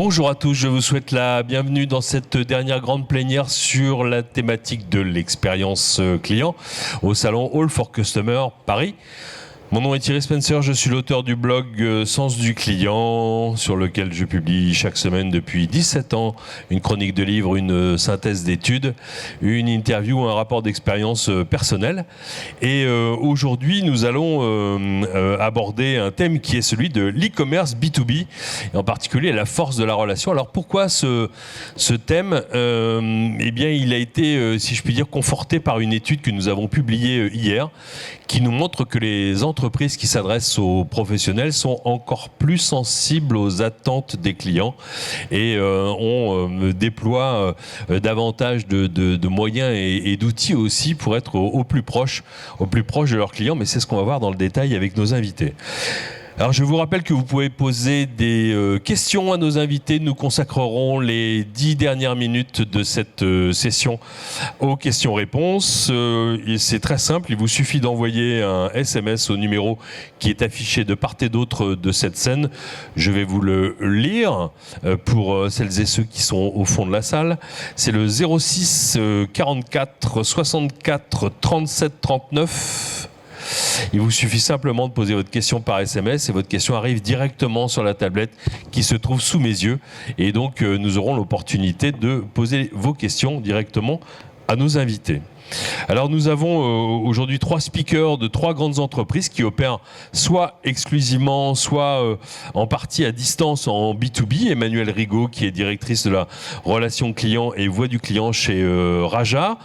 Bonjour à tous, je vous souhaite la bienvenue dans cette dernière grande plénière sur la thématique de l'expérience client au salon All for Customer Paris. Mon nom est Thierry Spencer, je suis l'auteur du blog Sens du client, sur lequel je publie chaque semaine depuis 17 ans une chronique de livres, une synthèse d'études, une interview, un rapport d'expérience personnelle. Et aujourd'hui, nous allons aborder un thème qui est celui de l'e-commerce B2B, et en particulier la force de la relation. Alors pourquoi ce thème Eh bien, il a été, si je puis dire, conforté par une étude que nous avons publiée hier, qui nous montre que les entreprises qui s'adressent aux professionnels sont encore plus sensibles aux attentes des clients et déploient davantage de moyens et d'outils aussi pour être au plus proche de leurs clients. Mais c'est ce qu'on va voir dans le détail avec nos invités. Alors je vous rappelle que vous pouvez poser des questions à nos invités. Nous consacrerons les 10 dernières minutes de cette session aux questions-réponses. C'est très simple, il vous suffit d'envoyer un SMS au numéro qui est affiché de part et d'autre de cette scène. Je vais vous le lire pour celles et ceux qui sont au fond de la salle. C'est le 06 44 64 37 39. Il vous suffit simplement de poser votre question par SMS et votre question arrive directement sur la tablette qui se trouve sous mes yeux. Et donc, nous aurons l'opportunité de poser vos questions directement à nos invités. Alors nous avons aujourd'hui 3 speakers de 3 grandes entreprises qui opèrent soit exclusivement, soit en partie à distance en B2B. Emmanuelle Rigaud qui est directrice de la relation client et voix du client chez Raja.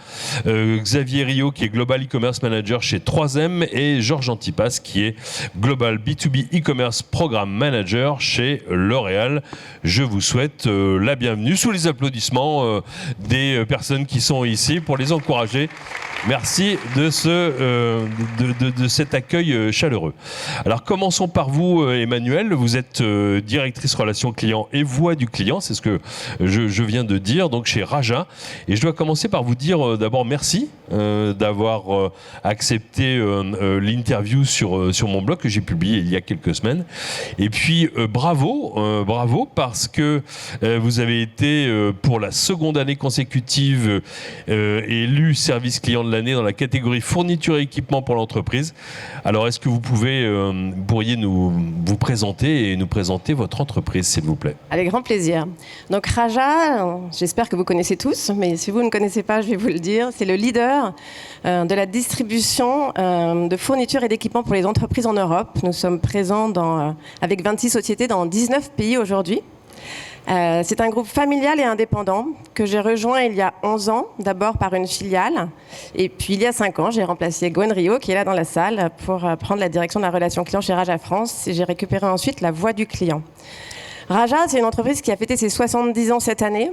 Xavier Rio qui est Global E-Commerce Manager chez 3M et Georges Antipas qui est Global B2B E-Commerce Programme Manager chez L'Oréal. Je vous souhaite la bienvenue sous les applaudissements des personnes qui sont ici pour les encourager. Merci de cet accueil chaleureux. Alors commençons par vous, Emmanuelle. Vous êtes directrice relations clients et voix du client, c'est ce que je viens de dire, donc chez Raja. Et je dois commencer par vous dire d'abord merci d'avoir accepté l'interview sur mon blog que j'ai publié il y a quelques semaines. Et puis bravo parce que vous avez été pour la seconde année consécutive élu service client de l'année dans la catégorie fourniture et équipement pour l'entreprise. Alors, est-ce que vous pourriez vous présenter et nous présenter votre entreprise, s'il vous plaît? Avec grand plaisir. Donc, Raja, j'espère que vous connaissez tous, mais si vous ne connaissez pas, je vais vous le dire, c'est le leader de la distribution de fournitures et d'équipements pour les entreprises en Europe. Nous sommes présents avec 26 sociétés dans 19 pays aujourd'hui. C'est un groupe familial et indépendant que j'ai rejoint il y a 11 ans, d'abord par une filiale. Et puis il y a 5 ans, j'ai remplacé Gwen Rio, qui est là dans la salle, pour prendre la direction de la relation client chez Raja France. Et j'ai récupéré ensuite la voix du client. Raja, c'est une entreprise qui a fêté ses 70 ans cette année.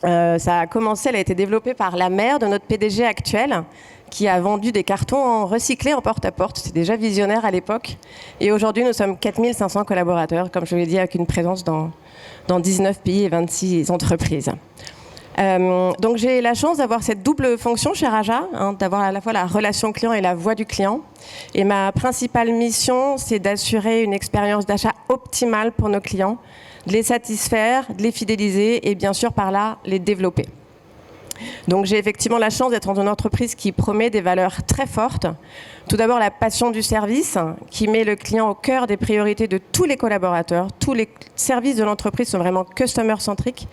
Ça a commencé, elle a été développée par la mère de notre PDG actuel, qui a vendu des cartons recyclés en porte-à-porte. C'était déjà visionnaire à l'époque. Et aujourd'hui, nous sommes 4500 collaborateurs, comme je vous l'ai dit, avec une présence dans 19 pays et 26 entreprises. Donc j'ai la chance d'avoir cette double fonction chez Raja, d'avoir à la fois la relation client et la voix du client. Et ma principale mission, c'est d'assurer une expérience d'achat optimale pour nos clients, de les satisfaire, de les fidéliser et bien sûr par là, les développer. Donc j'ai effectivement la chance d'être dans une entreprise qui promet des valeurs très fortes. Tout d'abord la passion du service, qui met le client au cœur des priorités de tous les collaborateurs. Tous les services de l'entreprise sont vraiment customer-centriques.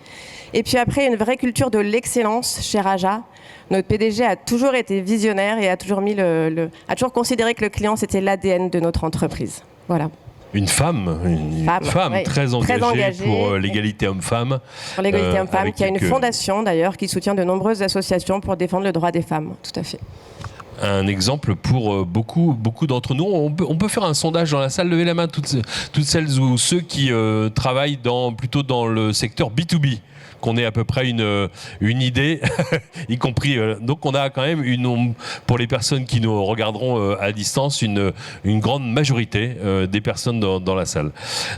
Et puis après, une vraie culture de l'excellence chez Raja. Notre PDG a toujours été visionnaire et a toujours considéré que le client, c'était l'ADN de notre entreprise. Voilà. Une femme oui, très engagée pour l'égalité homme-femme. Pour l'égalité homme-femme, qui a une fondation d'ailleurs qui soutient de nombreuses associations pour défendre le droit des femmes. Tout à fait. Un exemple pour beaucoup d'entre nous. On peut faire un sondage dans la salle. Levez la main toutes celles ou ceux qui travaillent plutôt dans le secteur B2B. qu'on ait à peu près une idée, y compris. Donc on a quand même pour les personnes qui nous regarderont à distance, une grande majorité des personnes dans la salle.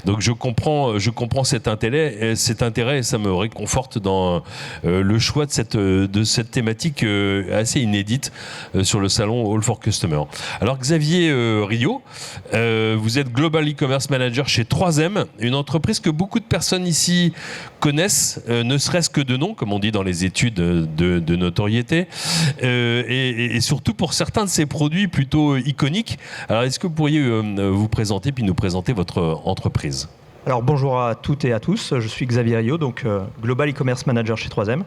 Donc je comprends cet intérêt et ça me réconforte dans le choix de cette thématique assez inédite sur le salon All for Customer. Alors Xavier Rio, vous êtes Global E-Commerce Manager chez 3M, une entreprise que beaucoup de personnes ici connaissent, ne serait-ce que de nom, comme on dit dans les études de notoriété, et surtout pour certains de ces produits plutôt iconiques. Alors est-ce que vous pourriez vous présenter puis nous présenter votre entreprise ? Alors bonjour à toutes et à tous, je suis Xavier Rio, donc Global E-Commerce Manager chez 3M.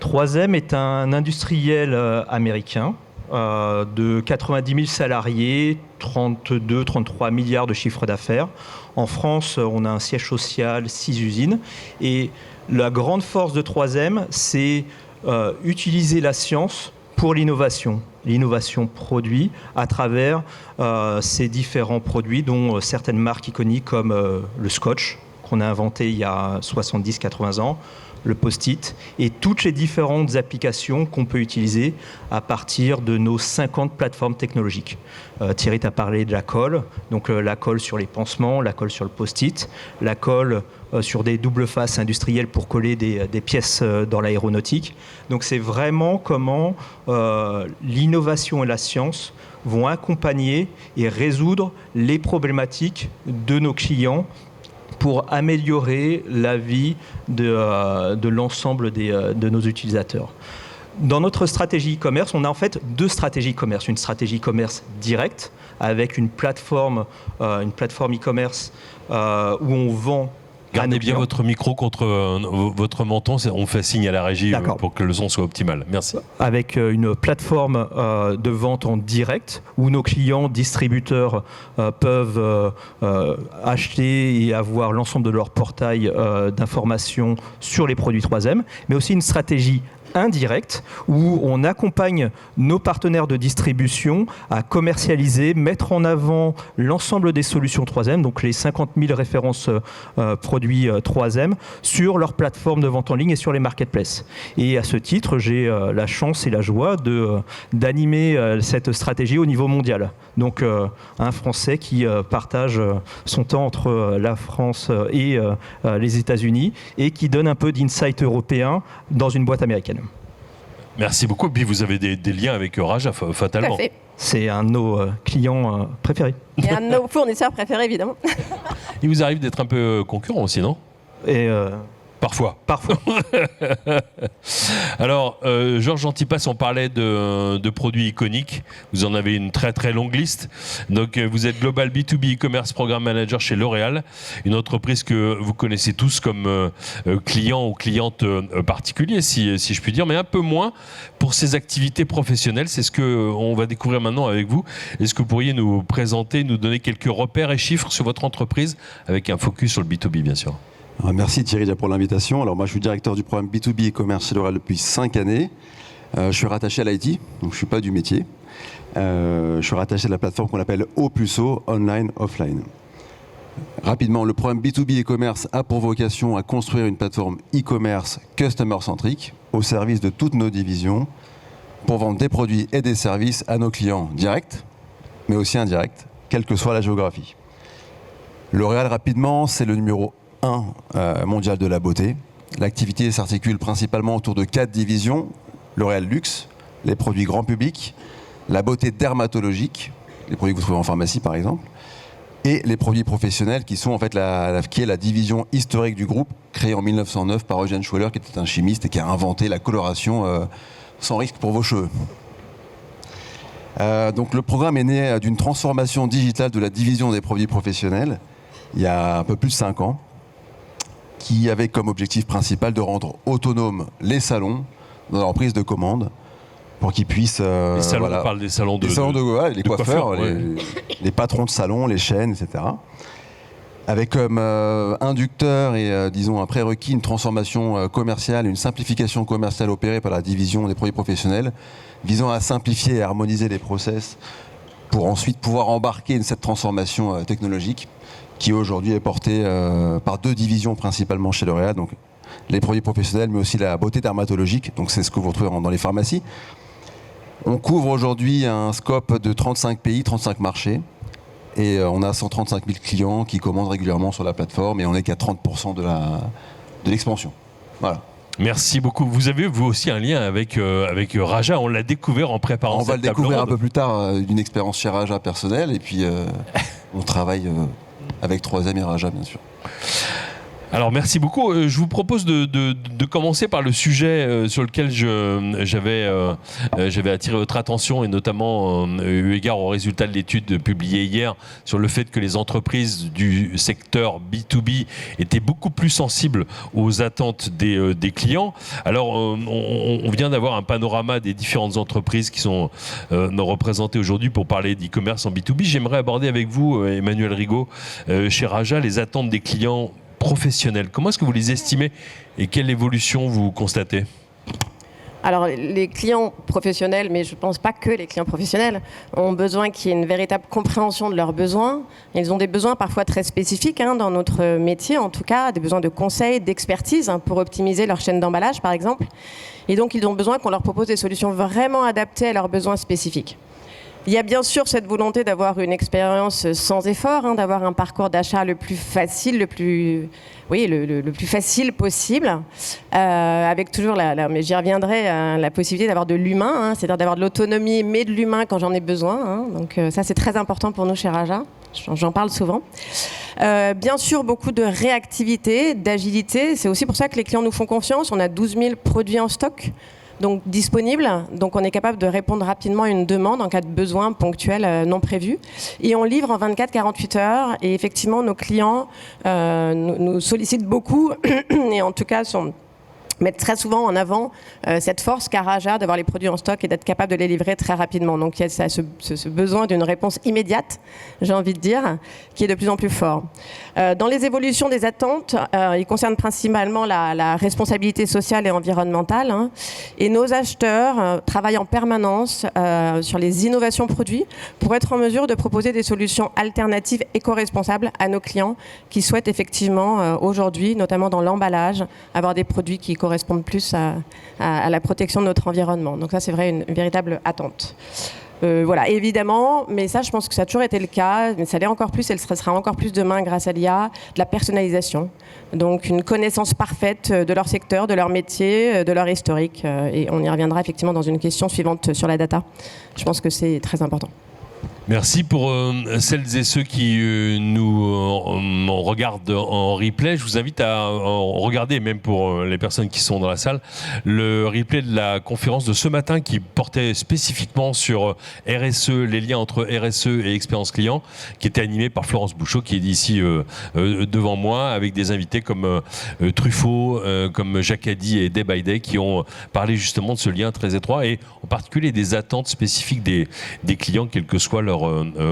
3M est un industriel américain de 90 000 salariés, 32-33 milliards de chiffre d'affaires. En France, on a un siège social, 6 usines. Et la grande force de 3M, c'est utiliser la science pour l'innovation produit à travers ces différents produits, dont certaines marques iconiques comme le scotch, qu'on a inventé il y a 70-80 ans, le post-it, et toutes les différentes applications qu'on peut utiliser à partir de nos 50 plateformes technologiques. Thierry t'a parlé de la colle, donc la colle sur les pansements, la colle sur le post-it, la colle sur des doubles faces industrielles pour coller des pièces dans l'aéronautique. Donc c'est vraiment comment l'innovation et la science vont accompagner et résoudre les problématiques de nos clients pour améliorer la vie de l'ensemble de nos utilisateurs. Dans notre stratégie e-commerce, on a en fait deux stratégies e-commerce. Une stratégie e-commerce directe avec une plateforme e-commerce où on vend. Gardez bien votre micro contre votre menton, on fait signe à la régie pour que le son soit optimal. Merci. Avec une plateforme de vente en direct où nos clients distributeurs peuvent acheter et avoir l'ensemble de leur portail d'informations sur les produits 3M, mais aussi une stratégie indirecte où on accompagne nos partenaires de distribution à commercialiser, mettre en avant l'ensemble des solutions 3M, donc les 50 000 références produits 3M sur leur plateforme de vente en ligne et sur les marketplaces. Et à ce titre, j'ai la chance et la joie d'animer cette stratégie au niveau mondial. Donc un Français qui partage son temps entre la France et les États-Unis et qui donne un peu d'insight européen dans une boîte américaine. Merci beaucoup. Et puis vous avez des liens avec Raja, fatalement. Tout à fait. C'est un de nos clients préférés. Et un de nos fournisseurs préférés, évidemment. Il vous arrive d'être un peu concurrent aussi, non ? Et Parfois. Alors, Georges Antipas, on parlait de produits iconiques. Vous en avez une très très longue liste. Donc, vous êtes Global B2B E-Commerce Program Manager chez L'Oréal, une entreprise que vous connaissez tous comme client ou cliente particulier, si je puis dire, mais un peu moins pour ses activités professionnelles. C'est ce qu'on va découvrir maintenant avec vous. Est-ce que vous pourriez nous présenter, nous donner quelques repères et chiffres sur votre entreprise, avec un focus sur le B2B, bien sûr ? Merci Thierry pour l'invitation. Alors moi je suis directeur du programme B2B e-commerce chez L'Oréal depuis 5 années. Je suis rattaché à l'IT, donc je ne suis pas du métier. Je suis rattaché à la plateforme qu'on appelle O+O, Online Offline. Rapidement, le programme B2B e-commerce a pour vocation à construire une plateforme e-commerce customer-centrique au service de toutes nos divisions pour vendre des produits et des services à nos clients directs, mais aussi indirects, quelle que soit la géographie. L'Oréal, rapidement, c'est le numéro 1 mondial de la beauté. L'activité s'articule principalement autour de 4 divisions. L'Oréal Luxe, les produits grand public, la beauté dermatologique, les produits que vous trouvez en pharmacie par exemple, et les produits professionnels qui sont en fait qui est la division historique du groupe, créée en 1909 par Eugène Schweller, qui était un chimiste et qui a inventé la coloration sans risque pour vos cheveux. Donc le programme est né d'une transformation digitale de la division des produits professionnels il y a un peu plus de 5 ans, qui avait comme objectif principal de rendre autonomes les salons dans leur prise de commande pour qu'ils puissent... les salons, on parle des salons les coiffeurs, ouais. les patrons de salons, les chaînes, etc. Avec comme inducteur et disons un prérequis une transformation commerciale, une simplification commerciale opérée par la division des produits professionnels, visant à simplifier et harmoniser les process pour ensuite pouvoir embarquer cette transformation technologique qui aujourd'hui est portée par 2 divisions principalement chez L'Oréal, donc les produits professionnels, mais aussi la beauté dermatologique. Donc c'est ce que vous retrouvez dans les pharmacies. On couvre aujourd'hui un scope de 35 pays, 35 marchés. Et on a 135 000 clients qui commandent régulièrement sur la plateforme et on n'est qu'à 30% de l'expansion. Voilà. Merci beaucoup. Vous avez vous aussi un lien avec Raja. On l'a découvert en préparant cette table ronde. On va le découvrir un peu plus tard d'une expérience chez Raja personnelle. Et puis on travaille avec 3M et Raja, bien sûr. Alors merci beaucoup. Je vous propose de commencer par le sujet sur lequel j'avais attiré votre attention et notamment eu égard aux résultats de l'étude publiée hier sur le fait que les entreprises du secteur B2B étaient beaucoup plus sensibles aux attentes des clients. Alors on vient d'avoir un panorama des différentes entreprises qui sont représentées aujourd'hui pour parler d'e-commerce en B2B. J'aimerais aborder avec vous, Emmanuel Rigaud, chez Raja, les attentes des clients professionnels. Comment est-ce que vous les estimez et quelle évolution vous constatez ? Alors, les clients professionnels, mais je ne pense pas que les clients professionnels, ont besoin qu'il y ait une véritable compréhension de leurs besoins. Ils ont des besoins parfois très spécifiques dans notre métier, en tout cas, des besoins de conseils, d'expertise pour optimiser leur chaîne d'emballage, par exemple. Et donc, ils ont besoin qu'on leur propose des solutions vraiment adaptées à leurs besoins spécifiques. Il y a bien sûr cette volonté d'avoir une expérience sans effort, d'avoir un parcours d'achat le plus facile, le plus facile possible, avec toujours, mais j'y reviendrai, la possibilité d'avoir de l'humain, c'est-à-dire d'avoir de l'autonomie, mais de l'humain quand j'en ai besoin. Donc ça, c'est très important pour nous chez Raja. J'en parle souvent. Bien sûr, beaucoup de réactivité, d'agilité. C'est aussi pour ça que les clients nous font confiance. On a 12 000 produits en stock. Donc disponible, donc on est capable de répondre rapidement à une demande en cas de besoin ponctuel non prévu. Et on livre en 24-48 heures. Et effectivement, nos clients nous sollicitent beaucoup et en tout cas mettent très souvent en avant cette force qu'a Raja d'avoir les produits en stock et d'être capable de les livrer très rapidement. Donc il y a ce besoin d'une réponse immédiate, j'ai envie de dire, qui est de plus en plus fort. Dans les évolutions des attentes, ils concernent principalement la responsabilité sociale et environnementale. Et nos acheteurs travaillent en permanence sur les innovations produits pour être en mesure de proposer des solutions alternatives éco-responsables à nos clients qui souhaitent effectivement aujourd'hui, notamment dans l'emballage, avoir des produits qui correspondent plus à la protection de notre environnement. Donc ça, c'est vrai, une véritable attente. Voilà, évidemment, mais ça, je pense que ça a toujours été le cas, mais ça l'est encore plus et ça sera encore plus demain grâce à l'IA, de la personnalisation. Donc une connaissance parfaite de leur secteur, de leur métier, de leur historique. Et on y reviendra effectivement dans une question suivante sur la data. Je pense que c'est très important. Merci pour celles et ceux qui nous regardent en replay. Je vous invite à regarder, même pour les personnes qui sont dans la salle, le replay de la conférence de ce matin qui portait spécifiquement sur RSE, les liens entre RSE et expérience client, qui était animé par Florence Bouchot, qui est ici devant moi, avec des invités comme Truffaut, comme Jacques Addy et Day by Day, qui ont parlé justement de ce lien très étroit et en particulier des attentes spécifiques des clients, quelle que soit leur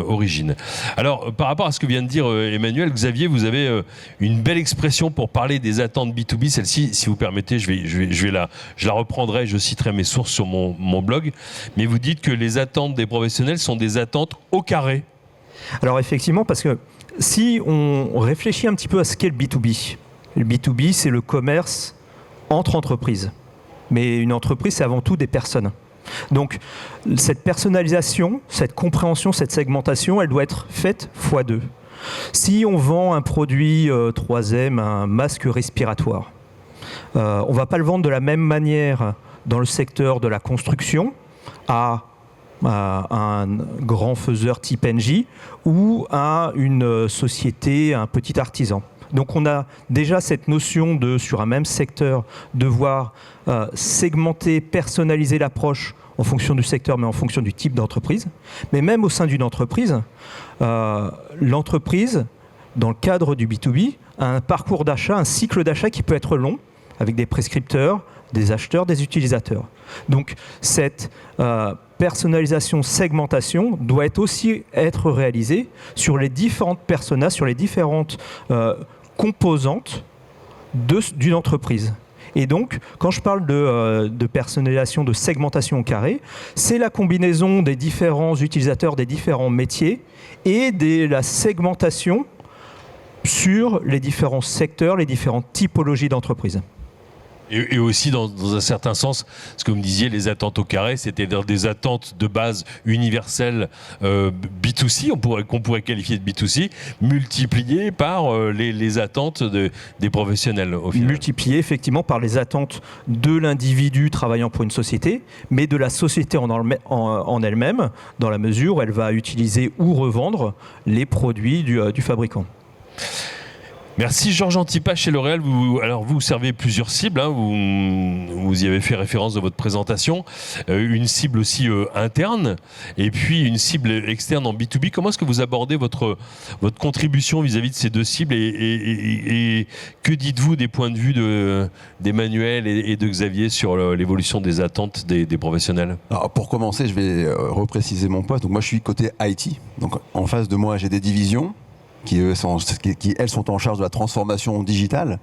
origine. Alors, par rapport à ce que vient de dire Emmanuel, Xavier, vous avez une belle expression pour parler des attentes B2B. Celle-ci, si vous permettez, je la reprendrai, je citerai mes sources sur mon blog. Mais vous dites que les attentes des professionnels sont des attentes au carré. Alors effectivement, parce que si on réfléchit un petit peu à ce qu'est le B2B, c'est le commerce entre entreprises. Mais une entreprise, c'est avant tout des personnes. Donc, cette personnalisation, cette compréhension, cette segmentation, elle doit être faite x2. Si on vend un produit 3M, un masque respiratoire, on ne va pas le vendre de la même manière dans le secteur de la construction à un grand faiseur type Engie ou à une société, un petit artisan. Donc on a déjà cette notion de, sur un même secteur, devoir segmenter, personnaliser l'approche en fonction du secteur, mais en fonction du type d'entreprise. Mais même au sein d'une entreprise, l'entreprise, dans le cadre du B2B, a un parcours d'achat, un cycle d'achat qui peut être long, avec des prescripteurs, des acheteurs, des utilisateurs. Donc cette personnalisation, segmentation doit aussi être réalisée sur les différentes personas, sur les différentes composantes d'une entreprise. Et donc, quand je parle de personnalisation, de segmentation au carré, c'est la combinaison des différents utilisateurs, des différents métiers et la segmentation sur les différents secteurs, les différentes typologies d'entreprises. Et aussi, dans un certain sens, ce que vous me disiez, les attentes au carré, c'était des attentes de base universelles B2C, qu'on pourrait qualifier de B2C, multipliées par les attentes des professionnels, au final. Multipliées, effectivement, par les attentes de l'individu travaillant pour une société, mais de la société en elle-même, dans la mesure où elle va utiliser ou revendre les produits du fabricant. Merci Georges Antipas chez L'Oréal. Vous servez plusieurs cibles, hein, vous y avez fait référence dans votre présentation. Une cible aussi interne et puis une cible externe en B2B. Comment est-ce que vous abordez votre contribution vis-à-vis de ces deux cibles et que dites-vous des points de vue d'Emmanuel et de Xavier sur l'évolution des attentes des professionnels? Alors, pour commencer, je vais repréciser mon poste. Donc moi je suis côté IT. Donc en face de moi j'ai des divisions qui elles sont en charge de la transformation digitale.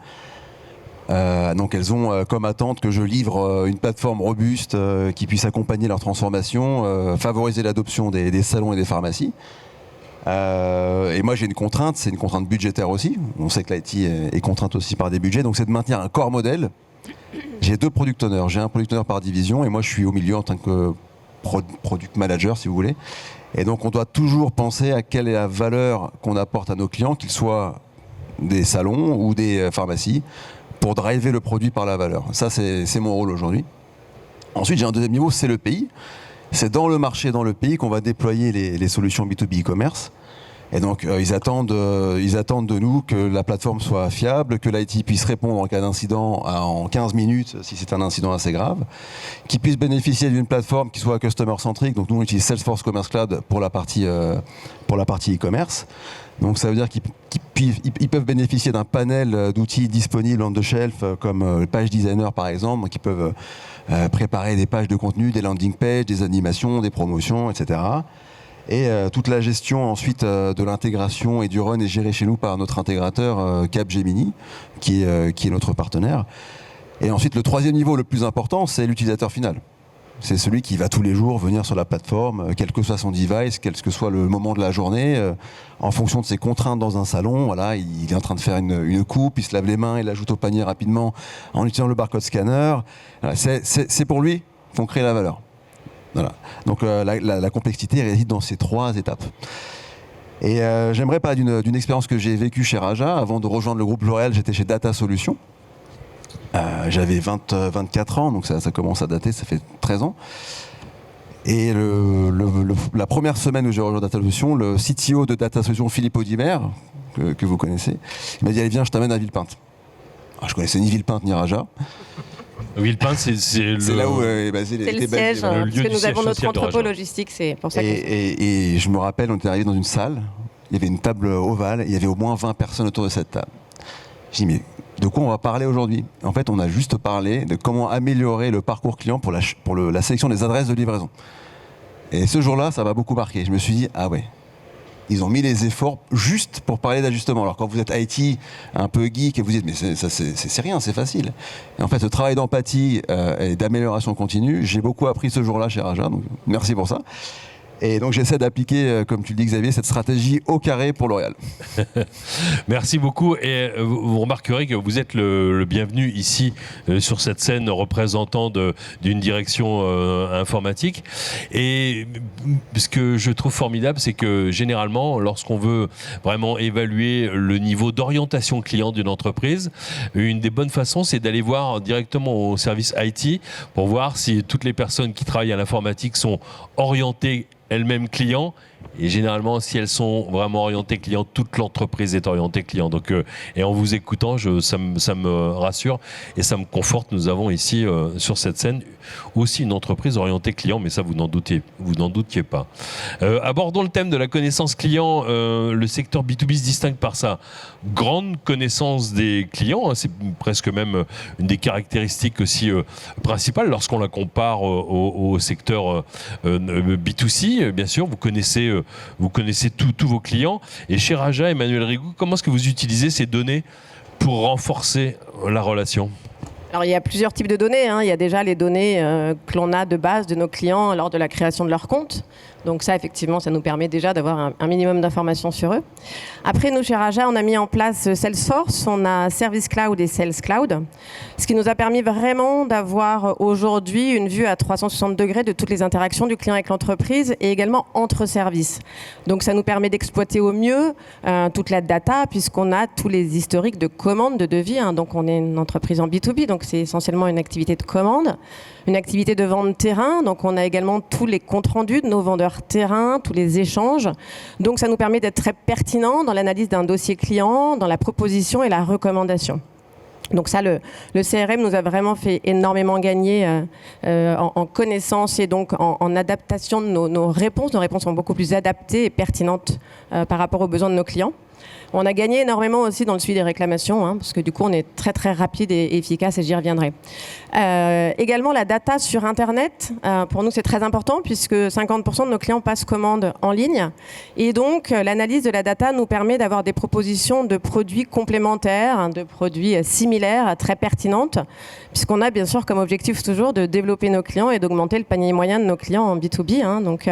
Donc elles ont comme attente que je livre une plateforme robuste qui puisse accompagner leur transformation, favoriser l'adoption des salons et des pharmacies. Et moi j'ai une contrainte, c'est une contrainte budgétaire aussi. On sait que l'IT est contrainte aussi par des budgets, donc c'est de maintenir un corps modèle. J'ai 2 product owners, j'ai un product owner par division et moi je suis au milieu en tant que product manager si vous voulez. Et donc on doit toujours penser à quelle est la valeur qu'on apporte à nos clients, qu'ils soient des salons ou des pharmacies, pour driver le produit par la valeur. Ça c'est mon rôle aujourd'hui. Ensuite j'ai un deuxième niveau, c'est le pays. C'est dans le marché, dans le pays qu'on va déployer les solutions B2B e-commerce. Et donc ils attendent de nous que la plateforme soit fiable, que l'IT puisse répondre en cas d'incident en 15 minutes si c'est un incident assez grave, qu'ils puissent bénéficier d'une plateforme qui soit customer-centrique. Donc nous on utilise Salesforce Commerce Cloud pour la partie e-commerce. Donc ça veut dire qu'ils peuvent bénéficier d'un panel d'outils disponibles on the shelf comme Page Designer par exemple, qui peuvent préparer des pages de contenu, des landing pages, des animations, des promotions, etc. Et toute la gestion ensuite de l'intégration et du run est gérée chez nous par notre intégrateur Capgemini, qui est notre partenaire. Et ensuite, le troisième niveau le plus important, c'est l'utilisateur final. C'est celui qui va tous les jours venir sur la plateforme, quel que soit son device, quel que soit le moment de la journée, en fonction de ses contraintes dans un salon. Voilà, il est en train de faire une coupe, il se lave les mains, il l'ajoute au panier rapidement en utilisant le barcode scanner. Voilà, c'est pour lui qu'on crée la valeur. Voilà. Donc la complexité réside dans ces 3 étapes. Et j'aimerais parler d'une expérience que j'ai vécue chez Raja. Avant de rejoindre le groupe L'Oréal, j'étais chez Data Solutions. J'avais 24 ans, donc ça commence à dater, ça fait 13 ans. Et la première semaine où j'ai rejoint Data Solutions, le CTO de Data Solutions, Philippe Audimer, que vous connaissez, il m'a dit « Allez, viens, je t'amène à Villepinte ». Alors, je connaissais ni Villepinte ni Raja. Villepinte, c'est là où est basé le siège, parce que nous avons notre entrepôt logistique, c'est pour ça que... Et je me rappelle, on était arrivé dans une salle, il y avait une table ovale, et il y avait au moins 20 personnes autour de cette table. Je dis, mais de quoi on va parler aujourd'hui? En fait, on a juste parlé de comment améliorer le parcours client pour la sélection des adresses de livraison. Et ce jour-là, ça m'a beaucoup marqué. Je me suis dit, ah ouais, ils ont mis les efforts juste pour parler d'ajustement. Alors quand vous êtes IT, un peu geek, et vous dites, mais c'est rien, c'est facile. Et en fait, ce travail d'empathie et d'amélioration continue, j'ai beaucoup appris ce jour-là chez Raja, donc merci pour ça. Et donc j'essaie d'appliquer, comme tu le dis Xavier, cette stratégie au carré pour L'Oréal. Merci beaucoup. Et vous remarquerez que vous êtes le bienvenu ici sur cette scène représentant d'une direction informatique. Et ce que je trouve formidable, c'est que généralement, lorsqu'on veut vraiment évaluer le niveau d'orientation client d'une entreprise, une des bonnes façons, c'est d'aller voir directement au service IT pour voir si toutes les personnes qui travaillent à l'informatique sont orientées elles-mêmes clients. Et généralement, si elles sont vraiment orientées clients, toute l'entreprise est orientée client. Donc, et en vous écoutant, ça me rassure et ça me conforte. Nous avons ici, sur cette scène, aussi une entreprise orientée client, mais ça, vous n'en doutiez pas. Abordons le thème de la connaissance client. Le secteur B2B se distingue par sa grande connaissance des clients. C'est presque même une des caractéristiques aussi principales lorsqu'on la compare au secteur B2C. Bien sûr, vous connaissez tous vos clients. Et chez Raja, Emmanuel Rigou, comment est-ce que vous utilisez ces données pour renforcer la relation ? Alors, il y a plusieurs types de données. Il y a déjà les données que l'on a de base de nos clients lors de la création de leur compte. Donc ça, effectivement, ça nous permet déjà d'avoir un minimum d'informations sur eux. Après, nous, chez Raja, on a mis en place Salesforce, on a Service Cloud et Sales Cloud, ce qui nous a permis vraiment d'avoir aujourd'hui une vue à 360 degrés de toutes les interactions du client avec l'entreprise et également entre services. Donc ça nous permet d'exploiter au mieux toute la data puisqu'on a tous les historiques de commandes, de devis. Donc on est une entreprise en B2B, donc c'est essentiellement une activité de commande, une activité de vente terrain. Donc on a également tous les comptes rendus de nos vendeurs terrain, tous les échanges. Donc ça nous permet d'être très pertinent dans l'analyse d'un dossier client, dans la proposition et la recommandation. Donc ça, le CRM nous a vraiment fait énormément gagner en connaissance et donc en adaptation de nos réponses. Nos réponses sont beaucoup plus adaptées et pertinentes par rapport aux besoins de nos clients. On a gagné énormément aussi dans le suivi des réclamations, parce que du coup, on est très très rapide et efficace et j'y reviendrai. Également, la data sur Internet, pour nous, c'est très important puisque 50% de nos clients passent commande en ligne. Et donc, l'analyse de la data nous permet d'avoir des propositions de produits complémentaires, de produits similaires, très pertinentes, puisqu'on a bien sûr comme objectif toujours de développer nos clients et d'augmenter le panier moyen de nos clients en B2B. Donc,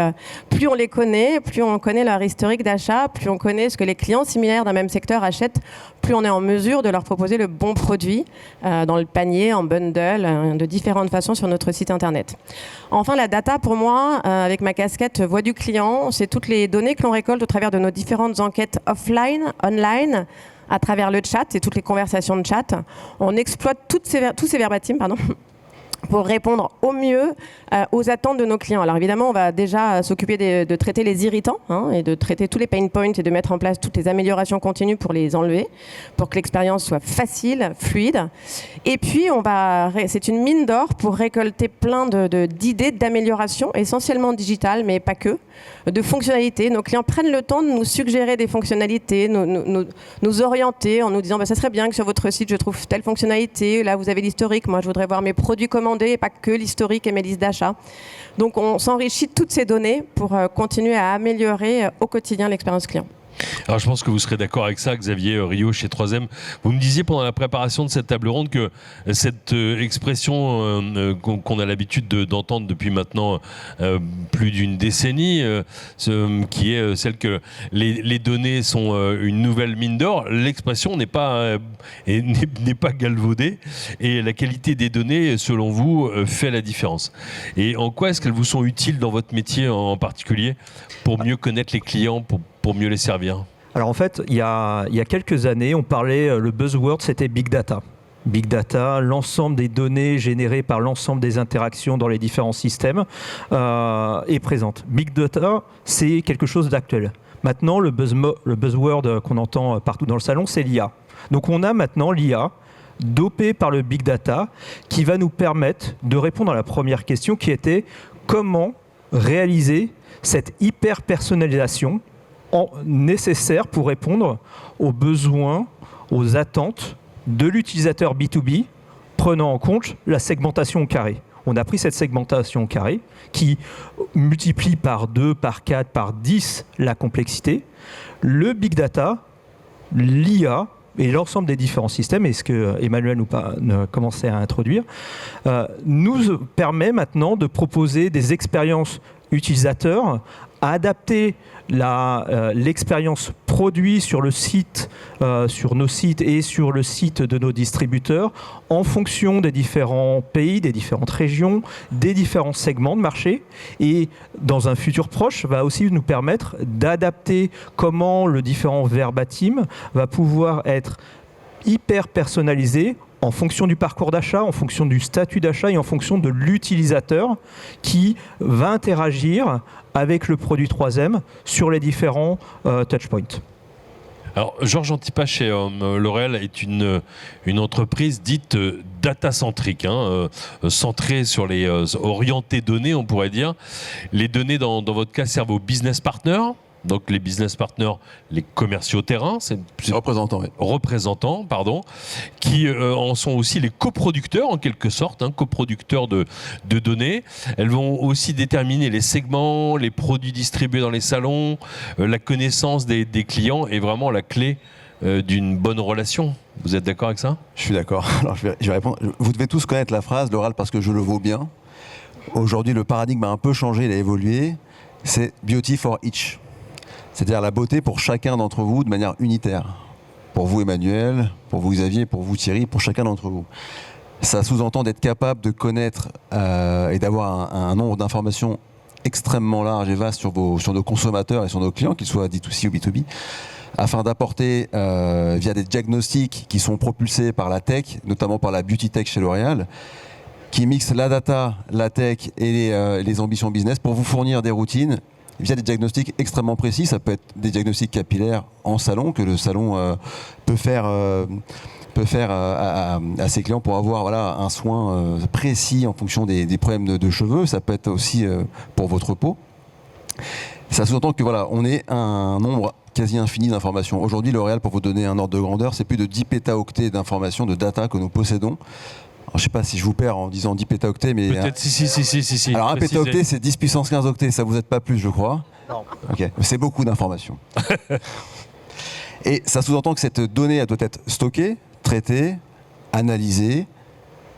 plus on les connaît, plus on connaît leur historique d'achat, plus on connaît ce que les clients similaires d'un même secteur achètent, plus on est en mesure de leur proposer le bon produit dans le panier, en bundle, de différentes façons sur notre site internet. Enfin, la data, pour moi, avec ma casquette voix du client, c'est toutes les données que l'on récolte au travers de nos différentes enquêtes offline, online, à travers le chat et toutes les conversations de chat. On exploite tous ces verbatims, pour répondre au mieux aux attentes de nos clients. Alors évidemment, on va déjà s'occuper de traiter les irritants et de traiter tous les pain points et de mettre en place toutes les améliorations continues pour les enlever, pour que l'expérience soit facile, fluide. Et puis, c'est une mine d'or pour récolter plein d'idées d'amélioration, essentiellement digitales, mais pas que, de fonctionnalités. Nos clients prennent le temps de nous suggérer des fonctionnalités, nous orienter en nous disant ça serait bien que sur votre site, je trouve telle fonctionnalité, là vous avez l'historique, moi je voudrais voir mes produits commandés et pas que l'historique et mes listes d'achat. Donc on s'enrichit de toutes ces données pour continuer à améliorer au quotidien l'expérience client. Alors je pense que vous serez d'accord avec ça, Xavier Rio chez 3M. Vous me disiez pendant la préparation de cette table ronde que cette expression qu'on a l'habitude d'entendre depuis maintenant plus d'une décennie, qui est celle que les données sont une nouvelle mine d'or, l'expression n'est pas galvaudée et la qualité des données, selon vous, fait la différence. Et en quoi est-ce qu'elles vous sont utiles dans votre métier en particulier pour mieux connaître les clients, pour mieux les servir? Alors en fait, il y a quelques années, on parlait, le buzzword c'était Big Data. Big Data, l'ensemble des données générées par l'ensemble des interactions dans les différents systèmes est présente. Big Data, c'est quelque chose d'actuel. Maintenant, le buzzword qu'on entend partout dans le salon, c'est l'IA. Donc on a maintenant l'IA dopée par le Big Data qui va nous permettre de répondre à la première question qui était comment réaliser cette hyper-personnalisation nécessaire pour répondre aux besoins, aux attentes de l'utilisateur B2B, prenant en compte la segmentation au carré. On a pris cette segmentation au carré qui multiplie par 2, par 4, par 10 la complexité. Le Big Data, l'IA et l'ensemble des différents systèmes, et ce que Emmanuel commençait à introduire, nous permet maintenant de proposer des expériences utilisateurs, à adapter l'expérience produit sur le site, sur nos sites et sur le site de nos distributeurs en fonction des différents pays, des différentes régions, des différents segments de marché et dans un futur proche va aussi nous permettre d'adapter comment le différent verbatim va pouvoir être hyper personnalisé en fonction du parcours d'achat, en fonction du statut d'achat et en fonction de l'utilisateur qui va interagir avec le produit 3M sur les différents touchpoints. Alors, Georges Antipas chez L'Oréal est une entreprise dite data-centrique, centrée sur les orientées données, on pourrait dire. Les données, dans votre cas, servent aux business partners. Donc les business partners, les commerciaux terrain, c'est représentants, qui en sont aussi les coproducteurs en quelque sorte, coproducteurs de données. Elles vont aussi déterminer les segments, les produits distribués dans les salons, la connaissance des clients est vraiment la clé d'une bonne relation. Vous êtes d'accord avec ça? Je suis d'accord. Alors je vais répondre. Vous devez tous connaître la phrase, L'Oréal parce que je le vaux bien. Aujourd'hui, le paradigme a un peu changé, il a évolué. c'est beauty for each. C'est-à-dire la beauté pour chacun d'entre vous de manière unitaire. Pour vous Emmanuel, pour vous Xavier, pour vous Thierry, pour chacun d'entre vous. Ça sous-entend d'être capable de connaître et d'avoir un nombre d'informations extrêmement large et vaste sur nos consommateurs et sur nos clients, qu'ils soient D2C ou B2B, afin d'apporter via des diagnostics qui sont propulsés par la tech, notamment par la beauty tech chez L'Oréal, qui mixent la data, la tech et les ambitions business pour vous fournir des routines via des diagnostics extrêmement précis. Ça peut être des diagnostics capillaires en salon, que le salon peut faire à ses clients pour avoir un soin précis en fonction des problèmes de cheveux. Ça peut être aussi pour votre peau. Ça sous-entend que on est un nombre quasi infini d'informations. Aujourd'hui, L'Oréal, pour vous donner un ordre de grandeur, c'est plus de 10 pétaoctets d'informations, de data que nous possédons. Alors, je ne sais pas si je vous perds en disant 10 pétaoctets, mais... Peut-être, si. Alors, un pétaoctet, c'est 10 puissance 15 octets, ça vous aide pas plus, je crois. Non. Ok, c'est beaucoup d'informations. Et ça sous-entend que cette donnée, elle doit être stockée, traitée, analysée,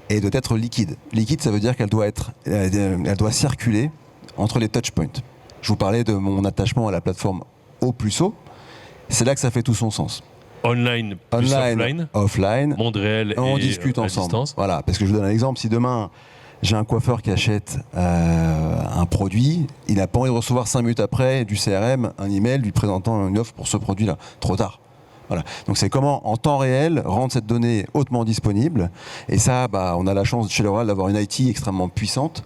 et doit être liquide. Liquide, ça veut dire elle doit circuler entre les touchpoints. Je vous parlais de mon attachement à la plateforme O+O. C'est là que ça fait tout son sens. Online plus offline, monde réel on et discute à ensemble. distance. Voilà, parce que je vous donne un exemple. Si demain j'ai un coiffeur qui achète un produit, il n'a pas envie de recevoir 5 minutes après du CRM un email lui présentant une offre pour ce produit-là. Trop tard. Voilà. Donc c'est comment en temps réel rendre cette donnée hautement disponible. Et ça, on a la chance chez L'Oréal d'avoir une IT extrêmement puissante.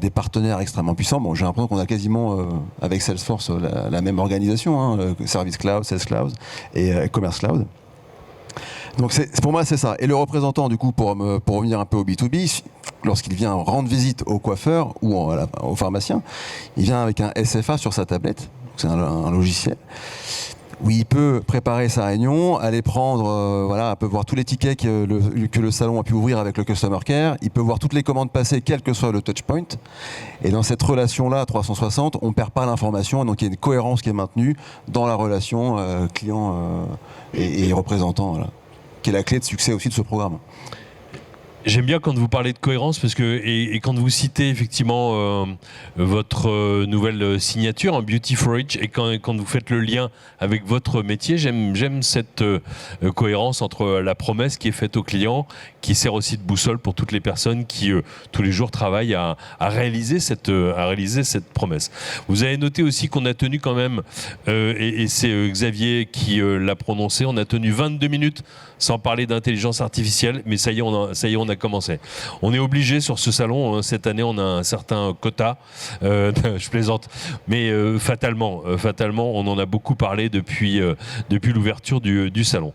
Des partenaires extrêmement puissants. Bon, j'ai l'impression qu'on a quasiment, avec Salesforce, la même organisation, Service Cloud, Sales Cloud et Commerce Cloud. Donc pour moi, c'est ça. Et le représentant, du coup, pour revenir un peu au B2B, lorsqu'il vient rendre visite au coiffeur ou au pharmacien, il vient avec un SFA sur sa tablette, c'est un logiciel, où il peut préparer sa réunion, aller prendre, peut voir tous les tickets que le salon a pu ouvrir avec le Customer Care, il peut voir toutes les commandes passées, quel que soit le touchpoint. Et dans cette relation-là, 360, on ne perd pas l'information, donc il y a une cohérence qui est maintenue dans la relation client et représentant, qui est la clé de succès aussi de ce programme. J'aime bien quand vous parlez de cohérence parce que et quand vous citez effectivement votre nouvelle signature, Beauty for Each, et quand vous faites le lien avec votre métier, j'aime cette cohérence entre la promesse qui est faite au client, qui sert aussi de boussole pour toutes les personnes qui tous les jours travaillent à réaliser cette promesse. Vous avez noté aussi qu'on a tenu quand même, et c'est Xavier qui l'a prononcé, on a tenu 22 minutes sans parler d'intelligence artificielle, mais ça y est, on a commencé. On est obligé sur ce salon, cette année on a un certain quota, je plaisante, mais fatalement, on en a beaucoup parlé depuis l'ouverture du salon.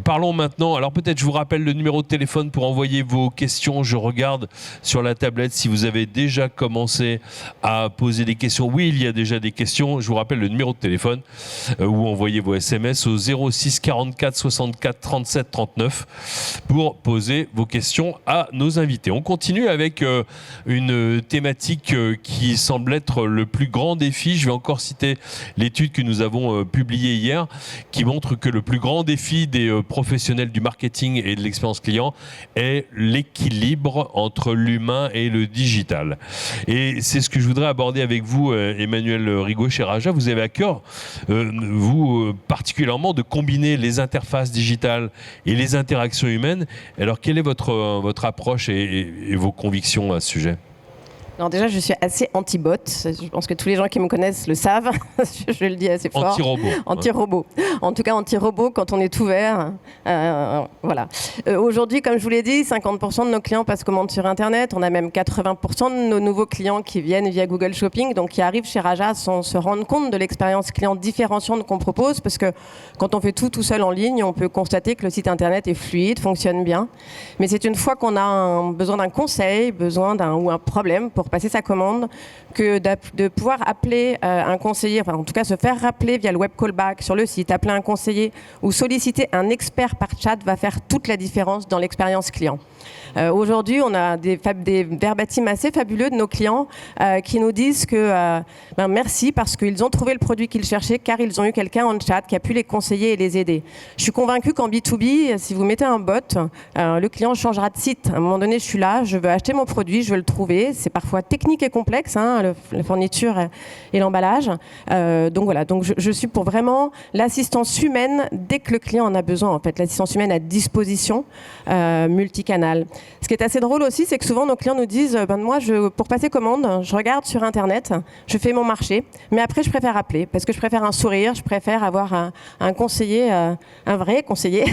Parlons maintenant, alors peut-être je vous rappelle le numéro de téléphone pour envoyer vos questions. Je regarde sur la tablette si vous avez déjà commencé à poser des questions. Oui, il y a déjà des questions. Je vous rappelle le numéro de téléphone ou envoyez vos SMS au 06 44 64 37 39 pour poser vos questions à nos invités. On continue avec une thématique qui semble être le plus grand défi. Je vais encore citer l'étude que nous avons publiée hier qui montre que le plus grand défi des professionnels du marketing et de l'expérience client est l'équilibre entre l'humain et le digital. Et c'est ce que je voudrais aborder avec vous, Emmanuel Rigaud chez Raja. Vous avez à cœur, vous particulièrement, de combiner les interfaces digitales et les interactions humaines. Alors, quelle est votre approche et vos convictions à ce sujet ? Alors déjà, je suis assez anti-bot. Je pense que tous les gens qui me connaissent le savent. Je le dis assez fort. Anti-robot. Anti-robot. En tout cas, anti-robot quand on est ouvert. Voilà. Aujourd'hui, comme je vous l'ai dit, 50% de nos clients passent commande sur Internet. On a même 80% de nos nouveaux clients qui viennent via Google Shopping, donc qui arrivent chez Raja sans se rendre compte de l'expérience client différenciante qu'on propose, parce que quand on fait tout seul en ligne, on peut constater que le site Internet est fluide, fonctionne bien. Mais c'est une fois qu'on a besoin d'un conseil, ou un problème pour passer sa commande, que de pouvoir appeler un conseiller, enfin en tout cas se faire rappeler via le web callback sur le site, appeler un conseiller ou solliciter un expert par chat va faire toute la différence dans l'expérience client. Aujourd'hui, on a des verbatim assez fabuleux de nos clients qui nous disent que merci parce qu'ils ont trouvé le produit qu'ils cherchaient car ils ont eu quelqu'un en chat qui a pu les conseiller et les aider. Je suis convaincue qu'en B2B, si vous mettez un bot, le client changera de site. À un moment donné, je suis là, je veux acheter mon produit, je veux le trouver. C'est parfois fois technique et complexe, hein, la fourniture et l'emballage. Donc voilà, donc je suis pour vraiment l'assistance humaine dès que le client en a besoin, en fait, l'assistance humaine à disposition, multicanal. Ce qui est assez drôle aussi, c'est que souvent nos clients nous disent, moi, pour passer commande, je regarde sur Internet, je fais mon marché, mais après je préfère appeler, parce que je préfère un sourire, je préfère avoir un conseiller, un vrai conseiller